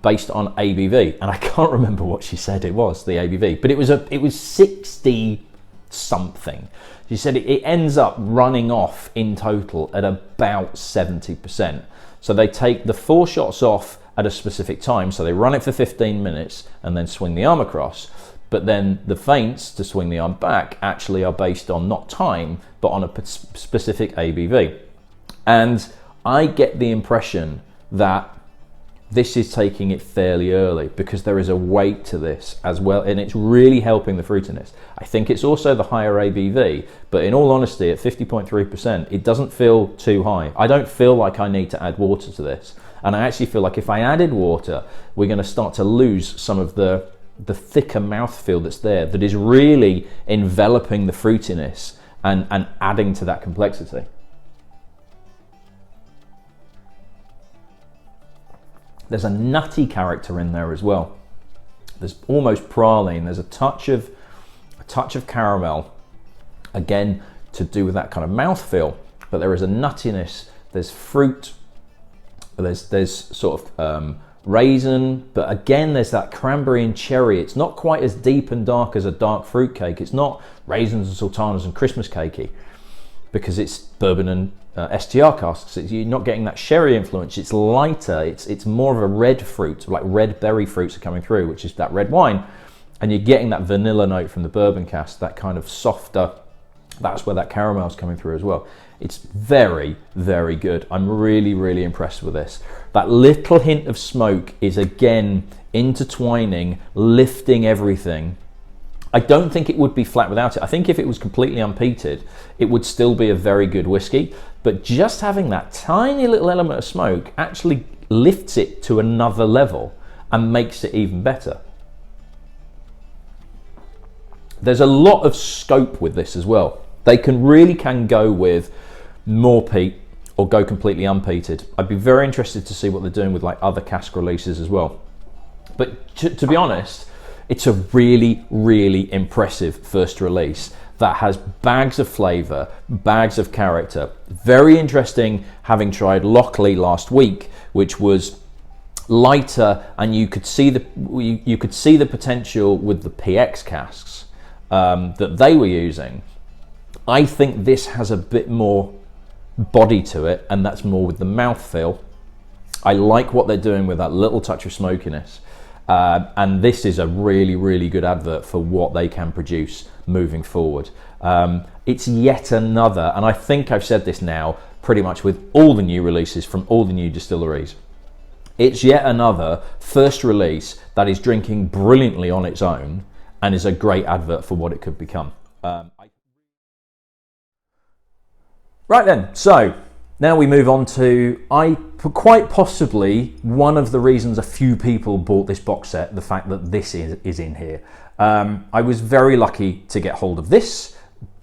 A: based on ABV. And I can't remember what she said it was, the ABV, but it was 60 something. She said it ends up running off in total at about 70%. So they take the 4 shots off at a specific time, so they run it for 15 minutes and then swing the arm across, but then the feints to swing the arm back actually are based on not time but on a specific ABV. And I get the impression that this is taking it fairly early because there is a weight to this as well, and it's really helping the fruitiness. I think it's also the higher ABV, but in all honesty, at 50.3%, it doesn't feel too high. I don't feel like I need to add water to this, and I actually feel like if I added water, we're going to start to lose some of the thicker mouthfeel that's there, that is really enveloping the fruitiness and adding to that complexity. There's a nutty character in there as well. There's almost praline. There's a touch of caramel, again to do with that kind of mouthfeel. But there is a nuttiness. There's fruit. There's sort of raisin. But again, there's that cranberry and cherry. It's not quite as deep and dark as a dark fruit cake. It's not raisins and sultanas and Christmas cakey because it's bourbon and STR casks. You're not getting that sherry influence. It's lighter. It's more of a red fruit, like red berry fruits are coming through, which is that red wine, and you're getting that vanilla note from the bourbon cask, that kind of softer. That's where that caramel is coming through as well. It's very, very good. I'm really, really impressed with this. That little hint of smoke is again intertwining, lifting everything. I don't think it would be flat without it. I think if it was completely unpeated, it would still be a very good whiskey. But just having that tiny little element of smoke actually lifts it to another level and makes it even better. There's a lot of scope with this as well. They can go with more peat or go completely unpeated. I'd be very interested to see what they're doing with like other cask releases as well. But to be honest, it's a really, really impressive first release that has bags of flavour, bags of character. Very interesting, having tried Lochlea last week, which was lighter, and you could see the potential with the PX casks that they were using. I think this has a bit more body to it, and that's more with the mouthfeel. I like what they're doing with that little touch of smokiness. And this is a really, really good advert for what they can produce moving forward. It's yet another, and I think I've said this now pretty much with all the new releases from all the new distilleries. It's yet another first release that is drinking brilliantly on its own and is a great advert for what it could become. Right then, so now we move on to, quite possibly one of the reasons a few people bought this box set, the fact that this is in here. I was very lucky to get hold of this.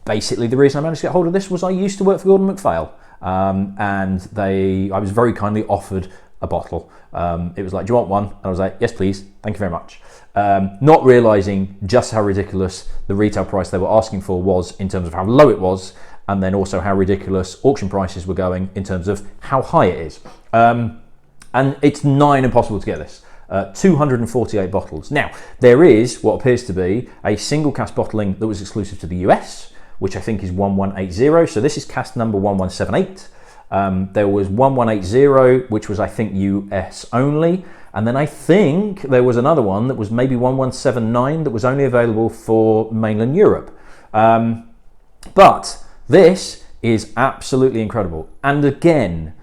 A: Basically, the reason I managed to get hold of this was I used to work for Gordon MacPhail, and I was very kindly offered a bottle. It was like, do you want one? And I was like, yes, please. Thank you very much. Not realizing just how ridiculous the retail price they were asking for was in terms of how low it was, and then also how ridiculous auction prices were going in terms of how high it is. And it's nigh impossible to get this. 248 bottles. Now, there is what appears to be a single cask bottling that was exclusive to the US, which I think is 1180. So this is cask number 1178. There was 1180, which was, I think, US only. And then I think there was another one that was maybe 1179 that was only available for mainland Europe. But this is absolutely incredible. And again,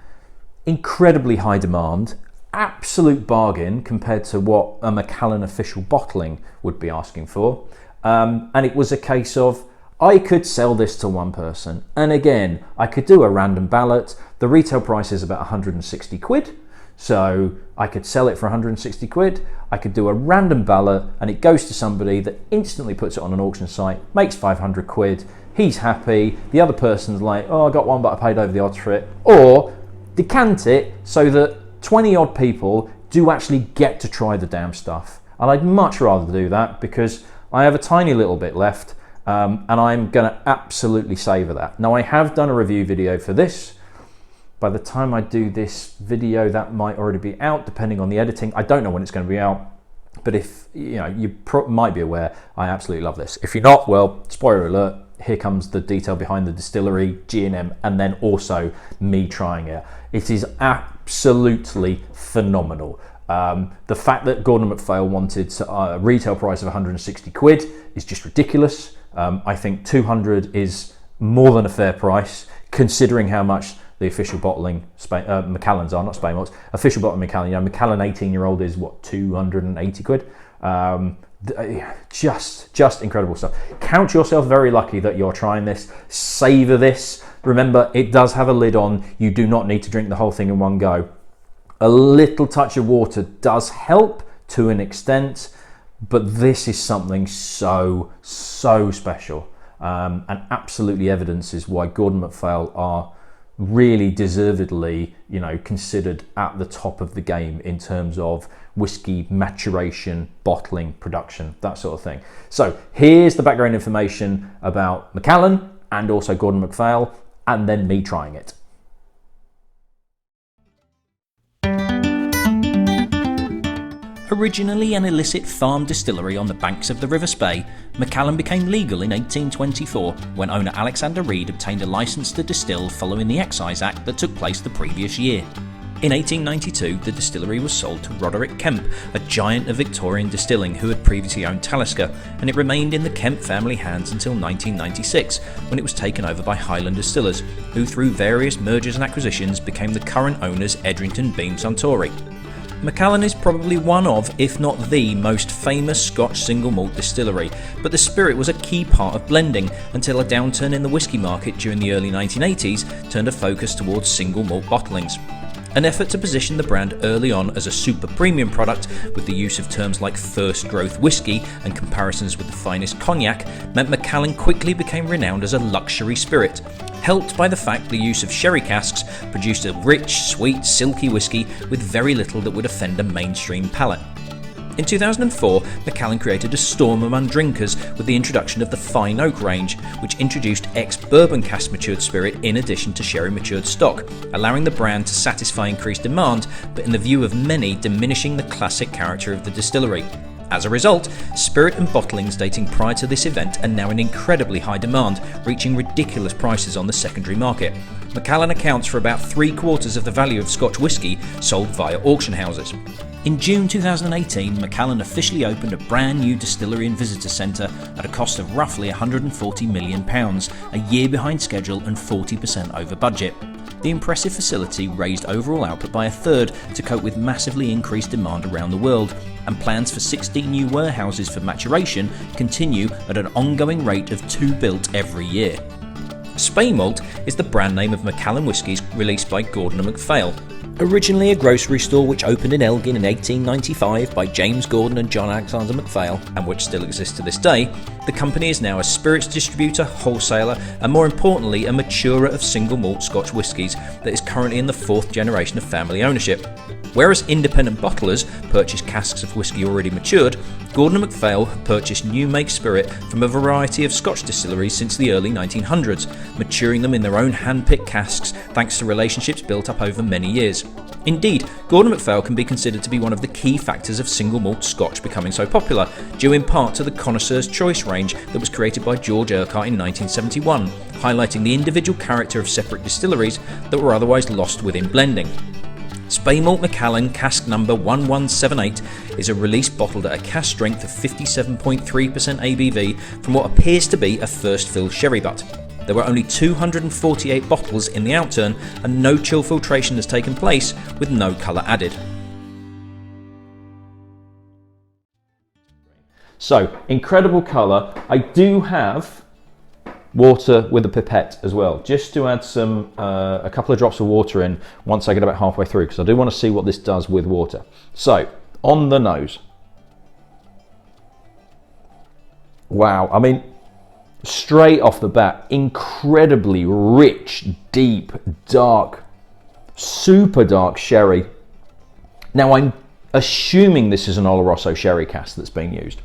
A: incredibly high demand, absolute bargain compared to what a Macallan official bottling would be asking for. And it was a case of, I could sell this to one person. And again, I could do a random ballot. The retail price is about 160 quid. So I could sell it for 160 quid. I could do a random ballot and it goes to somebody that instantly puts it on an auction site, makes 500 quid. He's happy. The other person's like, oh, I got one, but I paid over the odds for it. Or decant it so that 20 odd people do actually get to try the damn stuff. And I'd much rather do that because I have a tiny little bit left. And I'm going to absolutely savour that. Now, I have done a review video for this. By the time I do this video, that might already be out, depending on the editing. I don't know when it's going to be out, but if you know, you might be aware, I absolutely love this. If you're not, well, spoiler alert, here comes the detail behind the distillery, G&M, and then also me trying it. It is absolutely phenomenal. The fact that Gordon & MacPhail wanted a retail price of 160 quid is just ridiculous. I think 200 is more than a fair price, considering how much the official bottling Macallans are, not Speymalts. Official bottling Macallan, Macallan 18-year-old is what, 280 quid? Just incredible stuff. Count yourself very lucky that you're trying this. Savor this. Remember, it does have a lid on. You do not need to drink the whole thing in one go. A little touch of water does help to an extent, but this is something so special, and absolutely evidences why Gordon & MacPhail are really deservedly, considered at the top of the game in terms of whiskey maturation, bottling, production, that sort of thing. So here's the background information about Macallan and also Gordon & MacPhail, and then me trying it.
B: Originally an illicit farm distillery on the banks of the River Spey, Macallan became legal in 1824 when owner Alexander Reid obtained a licence to distill following the Excise Act that took place the previous year. In 1892, the distillery was sold to Roderick Kemp, a giant of Victorian distilling who had previously owned Talisker, and it remained in the Kemp family hands until 1996, when it was taken over by Highland Distillers, who through various mergers and acquisitions became the current owners Edrington Beam Suntory. Macallan is probably one of, if not the, most famous Scotch single malt distillery, but the spirit was a key part of blending until a downturn in the whisky market during the early 1980s turned a focus towards single malt bottlings. An effort to position the brand early on as a super premium product with the use of terms like first growth whisky and comparisons with the finest cognac meant Macallan quickly became renowned as a luxury spirit, helped by the fact the use of sherry casks produced a rich, sweet, silky whisky with very little that would offend a mainstream palate. In 2004, Macallan created a storm among drinkers with the introduction of the Fine Oak range, which introduced ex-bourbon cask matured spirit in addition to sherry matured stock, allowing the brand to satisfy increased demand, but in the view of many, diminishing the classic character of the distillery. As a result, spirit and bottlings dating prior to this event are now in incredibly high demand, reaching ridiculous prices on the secondary market. Macallan accounts for about 3/4 of the value of Scotch whisky sold via auction houses. In June 2018, Macallan officially opened a brand new distillery and visitor centre at a cost of roughly £140 million, a year behind schedule and 40% over budget. The impressive facility raised overall output by a third to cope with massively increased demand around the world, and plans for 16 new warehouses for maturation continue at an ongoing rate of 2 built every year. Speymalt is the brand name of Macallan whiskies released by Gordon & MacPhail. Originally a grocery store which opened in Elgin in 1895 by James Gordon and John Alexander MacPhail, and which still exists to this day, the company is now a spirits distributor, wholesaler, and more importantly a maturer of single malt Scotch whiskies that is currently in the 4th generation of family ownership. Whereas independent bottlers purchased casks of whisky already matured, Gordon & MacPhail purchased new make spirit from a variety of Scotch distilleries since the early 1900s, maturing them in their own hand-picked casks thanks to relationships built up over many years. Indeed, Gordon & MacPhail can be considered to be one of the key factors of single malt Scotch becoming so popular, due in part to the Connoisseur's Choice range that was created by George Urquhart in 1971, highlighting the individual character of separate distilleries that were otherwise lost within blending. Speymalt Macallan cask number 1178 is a release bottled at a cask strength of 57.3% ABV from what appears to be a first fill sherry butt. There were only 248 bottles in the outturn and no chill filtration has taken place, with no colour added.
A: So, incredible colour. I do have water with a pipette as well, just to add some a couple of drops of water in once I get about halfway through, because I do want to see what this does with water. So, on the nose. Wow, I mean, straight off the bat, incredibly rich, deep, dark, super dark sherry. Now, I'm assuming this is an Oloroso sherry cask that's being used.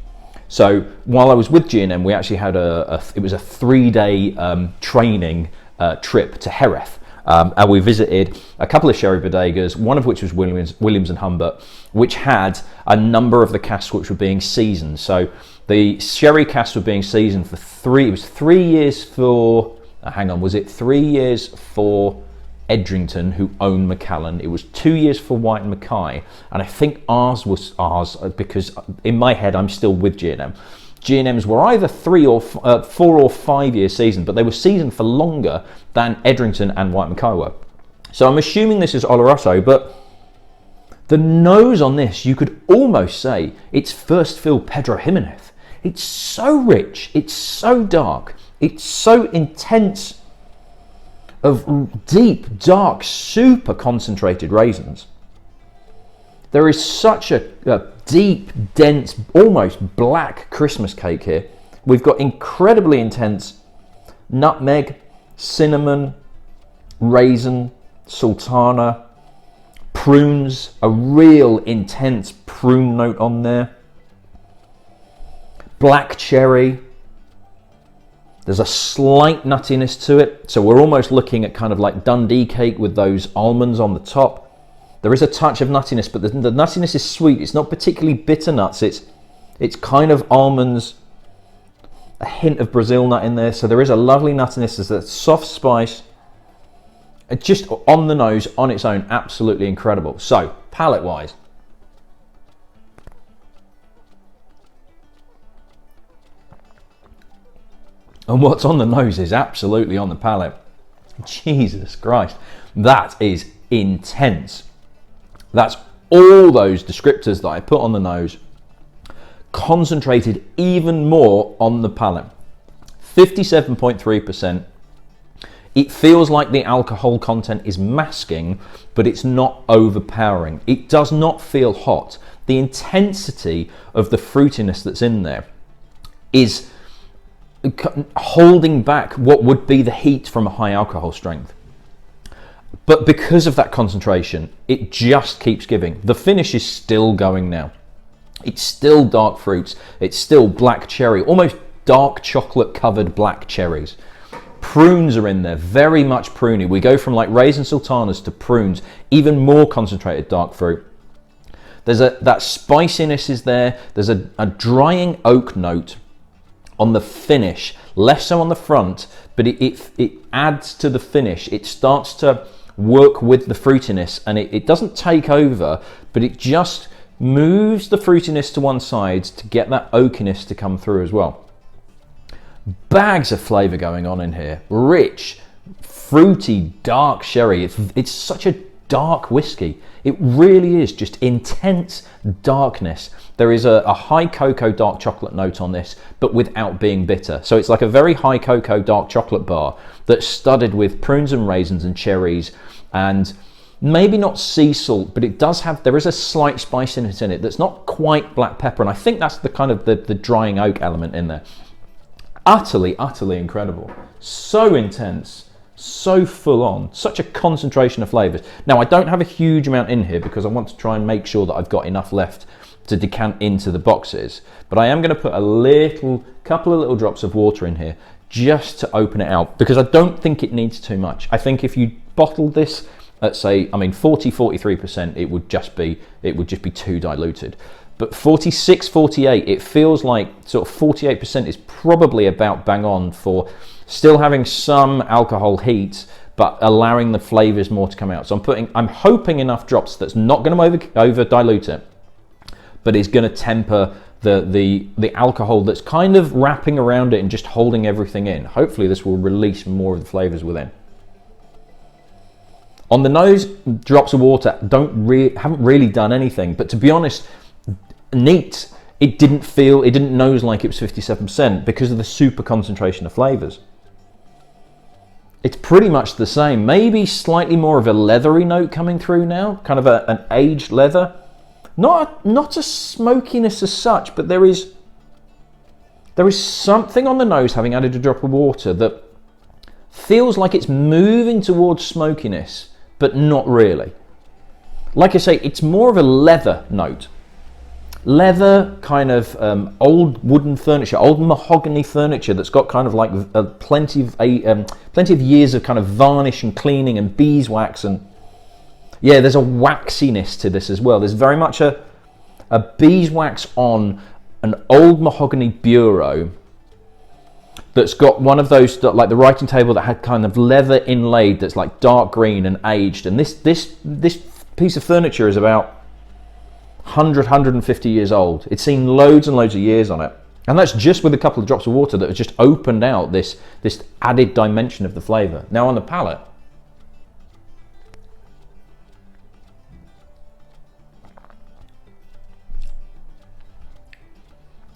A: So while I was with G&M, we actually had it was a 3-day training trip to Jerez, and we visited a couple of sherry bodegas, one of which was Williams and Humbert, which had a number of the casks which were being seasoned. So the sherry casks were being seasoned for 3 years for, was it 3 years for Edrington, who owned Macallan? It was 2 years for White and Mackay, and I think ours because in my head I'm still with G&M. G&M's were either 4 or 5 year seasoned, but they were seasoned for longer than Edrington and White and Mackay were. So I'm assuming this is Oloroso, but the nose on this, you could almost say it's first fill Pedro Jimenez. It's so rich, it's so dark, it's so intense, of deep, dark, super concentrated raisins. There is such a deep, dense, almost black Christmas cake here. We've got incredibly intense nutmeg, cinnamon, raisin, sultana, prunes, a real intense prune note on there. Black cherry. There's a slight nuttiness to it, so we're almost looking at kind of like Dundee cake with those almonds on the top. There is a touch of nuttiness, but the nuttiness is sweet. It's not particularly bitter nuts. It's kind of almonds, a hint of Brazil nut in there, so there is a lovely nuttiness. There's a soft spice. Just on the nose, on its own, absolutely incredible. So, palate-wise. And what's on the nose is absolutely on the palate. Jesus Christ, that is intense. That's all those descriptors that I put on the nose, concentrated even more on the palate. 57.3%. It feels like the alcohol content is masking, but it's not overpowering. It does not feel hot. The intensity of the fruitiness that's in there is holding back what would be the heat from a high alcohol strength. But because of that concentration, it just keeps giving. The finish is still going now. It's still dark fruits. It's still black cherry, almost dark chocolate covered black cherries. Prunes are in there, very much pruny. We go from like raisin sultanas to prunes, even more concentrated dark fruit. There's that spiciness is there. There's a drying oak note on the finish, less so on the front, but it adds to the finish. It starts to work with the fruitiness, and it doesn't take over, but it just moves the fruitiness to one side to get that oakiness to come through as well. Bags of flavour going on in here. Rich, fruity, dark sherry. It's such a dark whiskey. It really is just intense darkness. There is a high cocoa dark chocolate note on this, but without being bitter. So it's like a very high cocoa dark chocolate bar that's studded with prunes and raisins and cherries, and maybe not sea salt, but there is a slight spiciness in it that's not quite black pepper, and I think that's the kind of the drying oak element in there. Utterly, utterly incredible. So intense, So full on, such a concentration of flavours. Now, I don't have a huge amount in here because I want to try and make sure that I've got enough left to decant into the boxes. But I am going to put a couple of little drops of water in here just to open it out, because I don't think it needs too much. I think if you bottled this at, say, 40-43%, it would just be too diluted. But 46-48, it feels like sort of 48% is probably about bang on for still having some alcohol heat, but allowing the flavours more to come out. So I'm hoping enough drops that's not going to over dilute it, but is going to temper the alcohol that's kind of wrapping around it and just holding everything in. Hopefully this will release more of the flavours within. On the nose, drops of water haven't really done anything, but to be honest, neat. It didn't nose like it was 57% because of the super concentration of flavours. It's pretty much the same, maybe slightly more of a leathery note coming through now, kind of an aged leather. Not a smokiness as such, but there is something on the nose, having added a drop of water, that feels like it's moving towards smokiness, but not really. Like I say, it's more of a leather note. Leather, kind of old wooden furniture, old mahogany furniture that's got kind of like plenty of years of kind of varnish and cleaning and beeswax, and yeah, there's a waxiness to this as well. There's very much a beeswax on an old mahogany bureau that's got one of those, like the writing table that had kind of leather inlaid that's like dark green and aged. And this piece of furniture is about 150 years old. It's seen loads and loads of years on it. And that's just with a couple of drops of water that have just opened out this added dimension of the flavour. Now on the palate,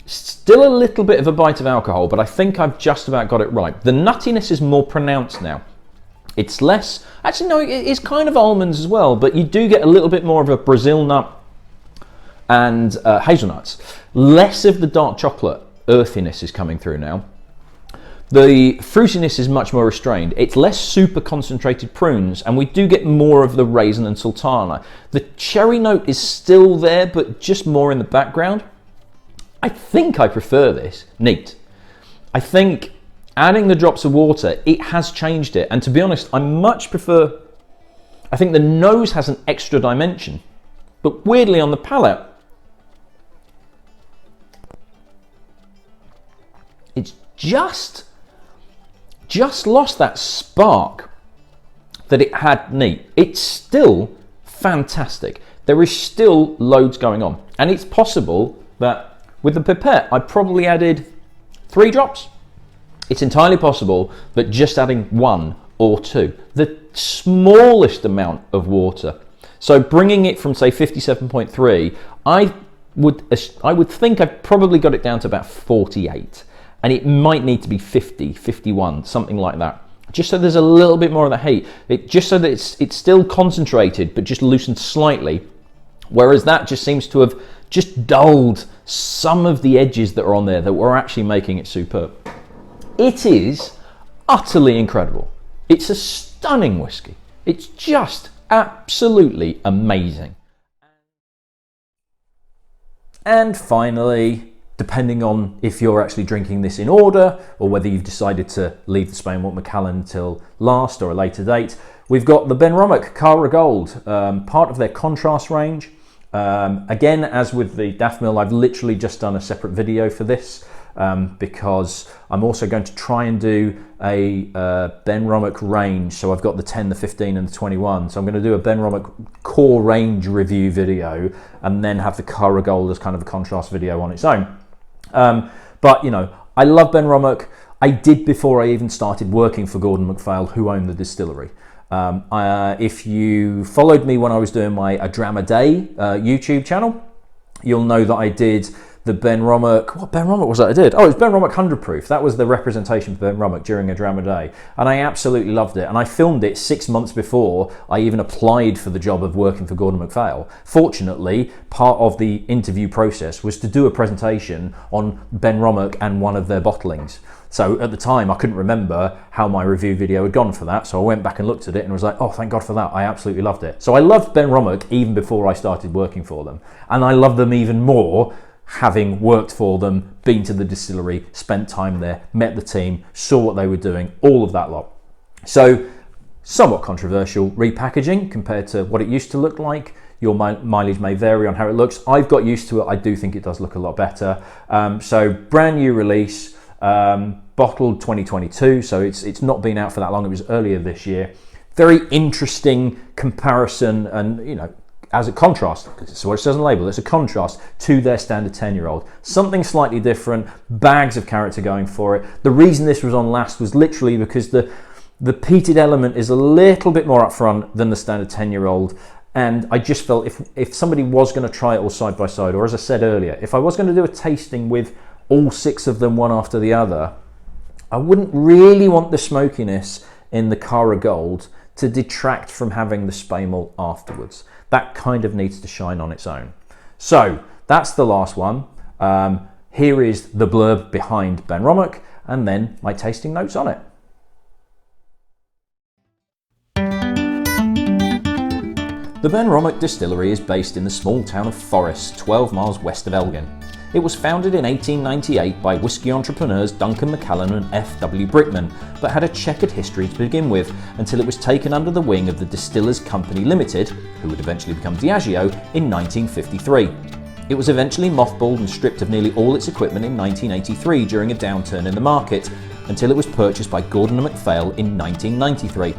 A: still a little bit of a bite of alcohol, but I think I've just about got it right. The nuttiness is more pronounced now. It's less, actually no, it's kind of almonds as well, but you do get a little bit more of a Brazil nut and hazelnuts. Less of the dark chocolate earthiness is coming through now. The fruitiness is much more restrained. It's less super concentrated prunes, and we do get more of the raisin and sultana. The cherry note is still there, but just more in the background. I think I prefer this. Neat. I think adding the drops of water, it has changed it. And to be honest, I much prefer, I think the nose has an extra dimension, but weirdly on the palate, it's just lost that spark that it had neat. It's still fantastic. There is still loads going on. And it's possible that with the pipette, I probably added 3 drops. It's entirely possible that just adding 1 or 2, the smallest amount of water. So bringing it from, say, 57.3, I would think I've probably got it down to about 48. And it might need to be 50, 51, something like that. Just so there's a little bit more of the heat. Just so that it's still concentrated, but just loosened slightly. Whereas that just seems to have just dulled some of the edges that are on there that were actually making it superb. It is utterly incredible. It's a stunning whiskey. It's just absolutely amazing. And finally, depending on if you're actually drinking this in order or whether you've decided to leave the Speymalt Macallan till last or a later date, we've got the Benromach Cara Gold, part of their contrast range. Again, as with the Daftmill, I've literally just done a separate video for this because I'm also going to try and do a Benromach range. So I've got the 10, the 15 and the 21. So I'm going to do a Benromach core range review video and then have the Cara Gold as kind of a contrast video on its own. But you know, I love Benromach. I did before I even started working for Gordon MacPhail, who owned the distillery. If you followed me when I was doing my A Dram a Day YouTube channel, you'll know that I did the Benromach. What Benromach was that I did? Oh, it was Benromach 100 proof. That was the representation for Benromach during a drama day. And I absolutely loved it. And I filmed it 6 months before I even applied for the job of working for Gordon MacPhail. Fortunately, part of the interview process was to do a presentation on Benromach and one of their bottlings. So at the time, I couldn't remember how my review video had gone for that. So I went back and looked at it and was like, oh, thank God for that. I absolutely loved it. So I loved Benromach even before I started working for them. And I love them even more having worked for them, been to the distillery, spent time there, met the team, saw what they were doing, all of that lot. So somewhat controversial repackaging compared to what it used to look like. Your mileage may vary on how it looks. I've got used to it. I do think it does look a lot better. So brand new release. Bottled 2022, so it's not been out for that long. It was earlier this year. Very interesting comparison, and you know, as a contrast, so what it says on the label, it's a contrast to their standard 10-year-old. Something slightly different, bags of character going for it. The reason this was on last was literally because the peated element is a little bit more upfront than the standard 10-year-old. And I just felt if somebody was going to try it all side by side, or as I said earlier, if I was going to do a tasting with all 6 of them one after the other, I wouldn't really want the smokiness in the Cara Gold to detract from having the Speymalt afterwards. That kind of needs to shine on its own. So that's the last one. Here is the blurb behind Benromach and then my tasting notes on it. The Benromach distillery is based in the small town of Forres, 12 miles west of Elgin. It was founded in 1898 by whisky entrepreneurs Duncan Macallan and F.W. Brickman, but had a checkered history to begin with until it was taken under the wing of the Distillers Company Limited, who would eventually become Diageo, in 1953. It was eventually mothballed and stripped of nearly all its equipment in 1983 during a downturn in the market, until it was purchased by Gordon and MacPhail in 1993.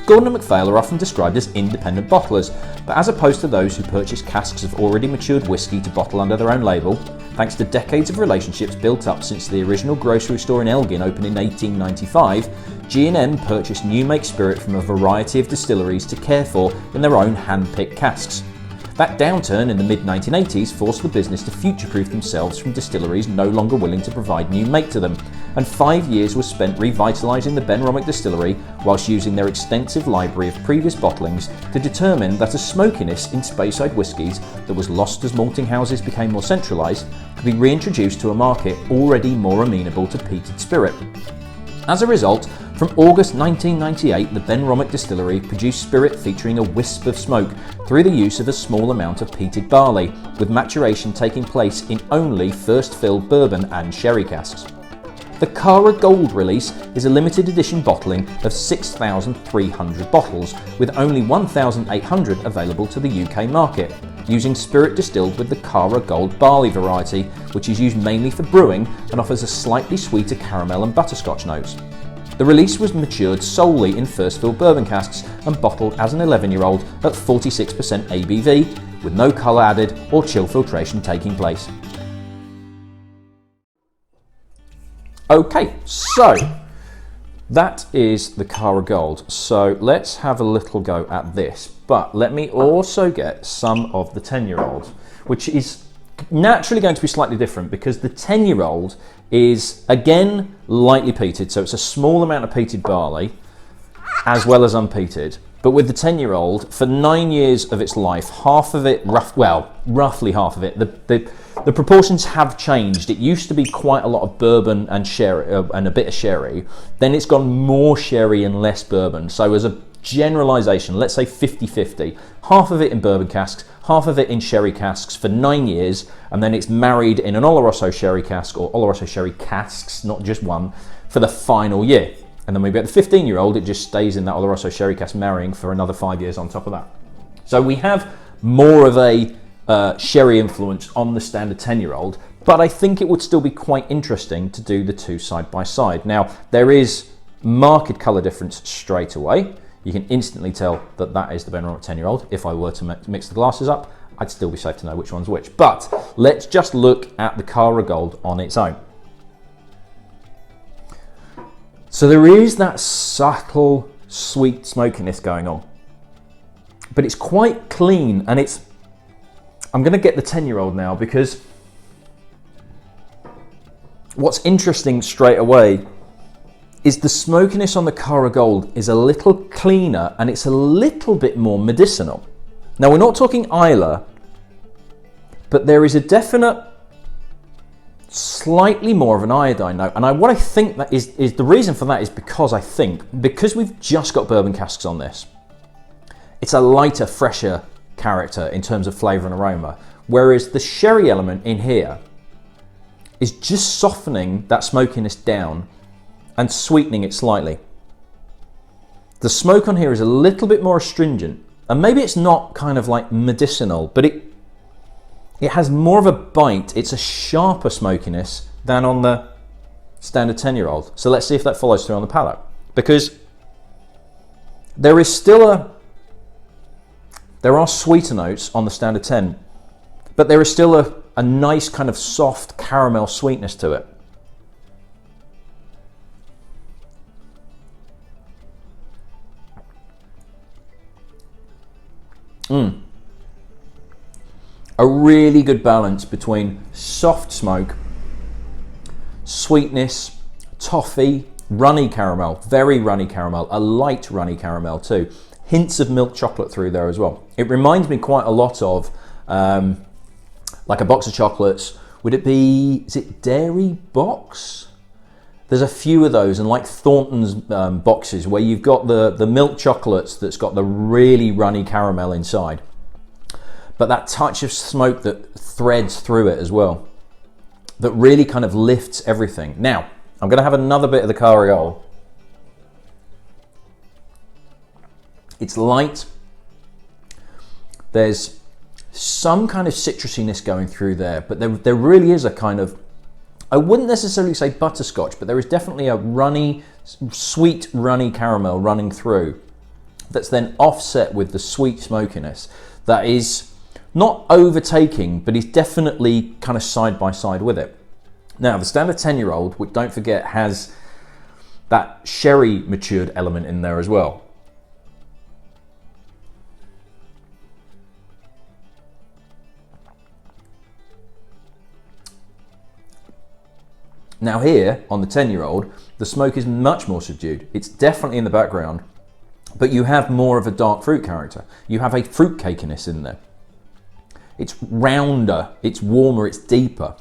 A: Gordon and MacPhail are often described as independent bottlers, but as opposed to those who purchase casks of already matured whisky to bottle under their own label, thanks to decades of relationships built up since the original grocery store in Elgin opened in 1895, G&M purchased new make spirit from a variety of distilleries to care for in their own hand-picked casks. That downturn in the mid-1980s forced the business to future-proof themselves from distilleries no longer willing to provide new make to them, and 5 years was spent revitalising the Benromach distillery whilst using their extensive library of previous bottlings to determine that a smokiness in Speyside whiskies that was lost as malting houses became more centralised could be reintroduced to a market already more amenable to peated spirit. As a result, from August 1998, the Benromach distillery produced spirit featuring a wisp of smoke through the use of a small amount of peated barley, with maturation taking place in only first-filled bourbon and sherry casks. The Cara Gold release is a limited edition bottling of 6,300 bottles, with only 1,800 available to the UK market, using spirit distilled with the Cara Gold barley variety, which is used mainly for brewing and offers a slightly sweeter caramel and butterscotch notes. The release was matured solely in first-fill bourbon casks and bottled as an 11-year-old at 46% ABV, with no colour added or chill filtration taking place. Okay, so that is the Cara Gold. So let's have a little go at this, but let me also get some of the 10-year-old, which is naturally going to be slightly different because the 10-year-old is again lightly peated, so it's a small amount of peated barley as well as unpeated. But with the 10-year-old, for 9 years of its life, half of it, roughly half of it, the proportions have changed. It used to be quite a lot of bourbon and sherry, and a bit of sherry. Then it's gone more sherry and less bourbon. So as a generalisation, let's say 50-50. Half of it in bourbon casks, half of it in sherry casks for 9 years, and then it's married in an Oloroso sherry cask, or Oloroso sherry casks, not just one, for the final year. And then maybe at the 15-year-old, it just stays in that Oloroso sherry cask marrying for another 5 years on top of that. So we have more of a sherry influence on the standard 10-year-old, but I think it would still be quite interesting to do the two side by side. Now, there is marked colour difference straight away. You can instantly tell that that is the Benromach 10-year-old. If I were to mix the glasses up, I'd still be safe to know which one's which. But let's just look at the Cara Gold on its own. So there is that subtle sweet smokiness going on, but it's quite clean, and I'm going to get the 10-year-old now because what's interesting straight away is the smokiness on the Cara Gold is a little cleaner and it's a little bit more medicinal. Now, we're not talking Isla, but there is a definite slightly more of an iodine note. And what I think that is the reason for that is because we've just got bourbon casks on this, it's a lighter, fresher character in terms of flavour and aroma. Whereas the sherry element in here is just softening that smokiness down and sweetening it slightly. The smoke on here is a little bit more astringent, and maybe it's not kind of like medicinal, but it has more of a bite. It's a sharper smokiness than on the standard 10-year-old. So let's see if that follows through on the palate, because there is still there are sweeter notes on the standard 10, but there is still a nice kind of soft caramel sweetness to it. A really good balance between soft smoke, sweetness, toffee, runny caramel, very runny caramel, a light runny caramel too. Hints of milk chocolate through there as well. It reminds me quite a lot of like a box of chocolates. Would it be, is it Dairy Box? There's a few of those, and like Thornton's boxes where you've got the milk chocolates that's got the really runny caramel inside, but that touch of smoke that threads through it as well, that really kind of lifts everything. Now, I'm going to have another bit of the Cara. It's light. There's some kind of citrusiness going through there, but there really is a kind of, I wouldn't necessarily say butterscotch, but there is definitely a runny, sweet runny caramel running through that's then offset with the sweet smokiness that is not overtaking, but is definitely kind of side by side with it. Now, the standard 10-year-old, which don't forget has that sherry matured element in there as well. Now here, on the 10-year-old, the smoke is much more subdued. It's definitely in the background, but you have more of a dark fruit character. You have a fruit cakiness in there. It's rounder, it's warmer, it's deeper,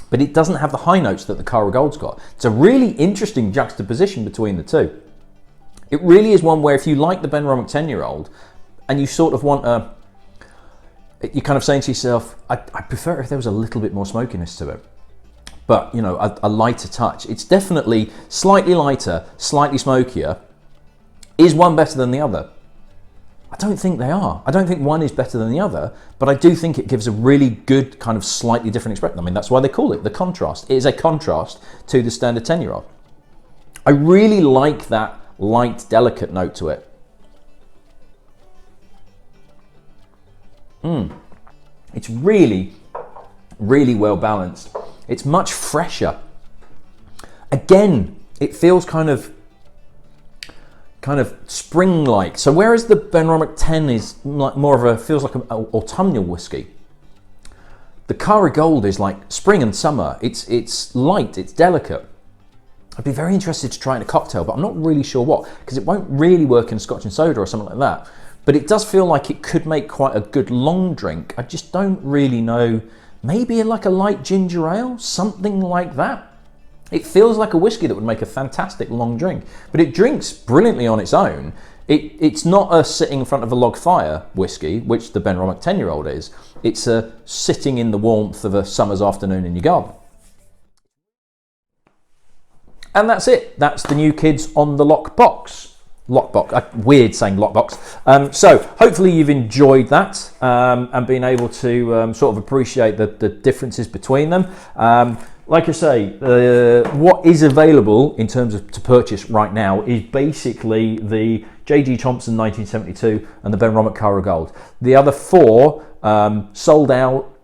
A: but it doesn't have the high notes that the Cara Gold's got. It's a really interesting juxtaposition between the two. It really is one where if you like the Benromach 10-year-old and you sort of want you're kind of saying to yourself, I prefer if there was a little bit more smokiness to it. But, you know, a lighter touch. It's definitely slightly lighter, slightly smokier. Is one better than the other? I don't think they are. I don't think one is better than the other, but I do think it gives a really good kind of slightly different expression. I mean, that's why they call it the contrast. It is a contrast to the standard 10-year-old. I really like that light, delicate note to it. It's really, really well balanced. It's much fresher. Again, it feels kind of spring-like. So whereas the Benromach 10 is like more of a, feels like an autumnal whiskey, the Cara Gold is like spring and summer. It's light, it's delicate. I'd be very interested to try it in a cocktail, but I'm not really sure what, because it won't really work in Scotch and soda or something like that. But it does feel like it could make quite a good long drink. I just don't really know. Maybe like a light ginger ale, something like that. It feels like a whiskey that would make a fantastic long drink, but it drinks brilliantly on its own. It's not a sitting in front of a log fire whiskey, which the Benromach 10-year-old is. It's a sitting in the warmth of a summer's afternoon in your garden. And that's it. That's the new Kids on the Loch box. Lockbox, weird saying lockbox. So hopefully you've enjoyed that and been able to sort of appreciate the differences between them. Like I say, what is available in terms of to purchase right now is basically the J.G. Thomson 1972 and the Benromach Cara Gold. The other four sold out.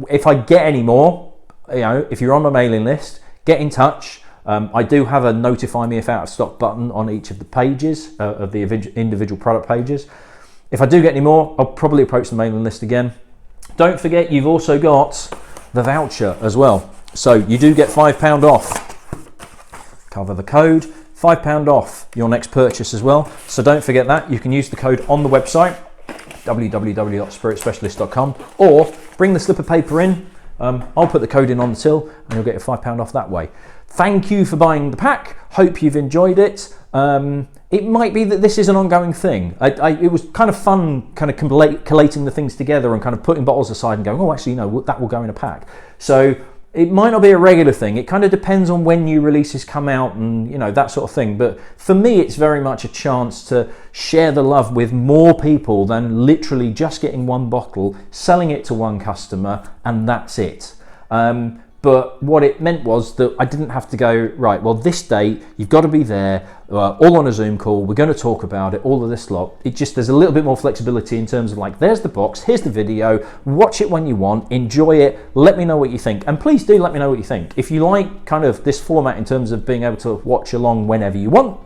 A: If I get any more, you know, if you're on my mailing list, get in touch. I do have a notify me if out of stock button on each of the pages of the individual product pages. If I do get any more, I'll probably approach the mailing list again. Don't forget, you've also got the voucher as well. So you do get £5 off. Cover the code, £5 off your next purchase as well. So don't forget that. You can use the code on the website, www.spiritspecialist.com, or bring the slip of paper in. I'll put the code in on the till and you'll get your £5 off that way. Thank you for buying the pack. Hope you've enjoyed it. It might be that this is an ongoing thing. It was kind of fun kind of collating the things together and kind of putting bottles aside and going, oh, actually, no, that will go in a pack. So it might not be a regular thing. It kind of depends on when new releases come out and, that sort of thing. But for me, it's very much a chance to share the love with more people than literally just getting one bottle, selling it to one customer, and that's it. But what it meant was that I didn't have to go, right, well, this date, you've got to be there, all on a Zoom call, we're going to talk about it, all of this lot. There's a little bit more flexibility in terms of like, there's the box, here's the video, watch it when you want, enjoy it, let me know what you think. And please do let me know what you think. If you like kind of this format in terms of being able to watch along whenever you want,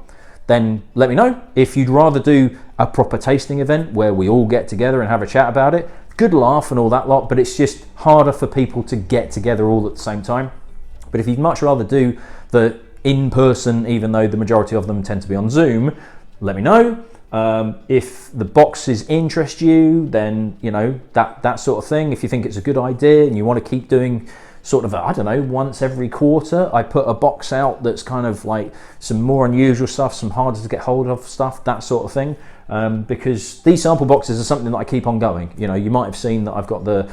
A: then let me know. If you'd rather do a proper tasting event where we all get together and have a chat about it, good laugh and all that lot, but it's just harder for people to get together all at the same time. But if you'd much rather do the in-person, even though the majority of them tend to be on Zoom, let me know. If the boxes interest you, then, that sort of thing. If you think it's a good idea and you want to keep doing sort of, once every quarter, I put a box out that's kind of like some more unusual stuff, some harder to get hold of stuff, that sort of thing. Because these sample boxes are something that I keep on going. You might have seen that I've got the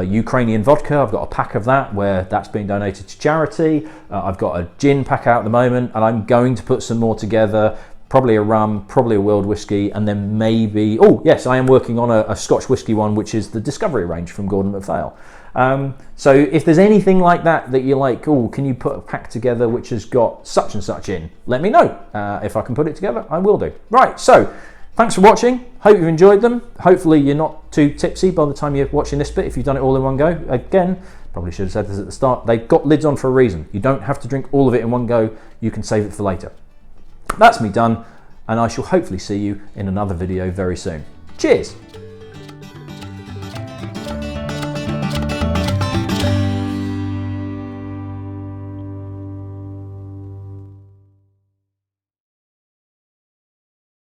A: Ukrainian vodka. I've got a pack of that where that's being donated to charity. I've got a gin pack out at the moment, and I'm going to put some more together. Probably a rum, probably a world whiskey, and then maybe, oh yes, I am working on a Scotch whiskey one, which is the Discovery range from Gordon MacPhail. So if there's anything like that you're like, oh, can you put a pack together which has got such and such in, let me know. If I can put it together, I will do. Right, so thanks for watching. Hope you've enjoyed them. Hopefully you're not too tipsy by the time you're watching this bit if you've done it all in one go. Again, probably should have said this at the start, they've got lids on for a reason. You don't have to drink all of it in one go. You can save it for later. That's me done, and I shall hopefully see you in another video very soon. Cheers!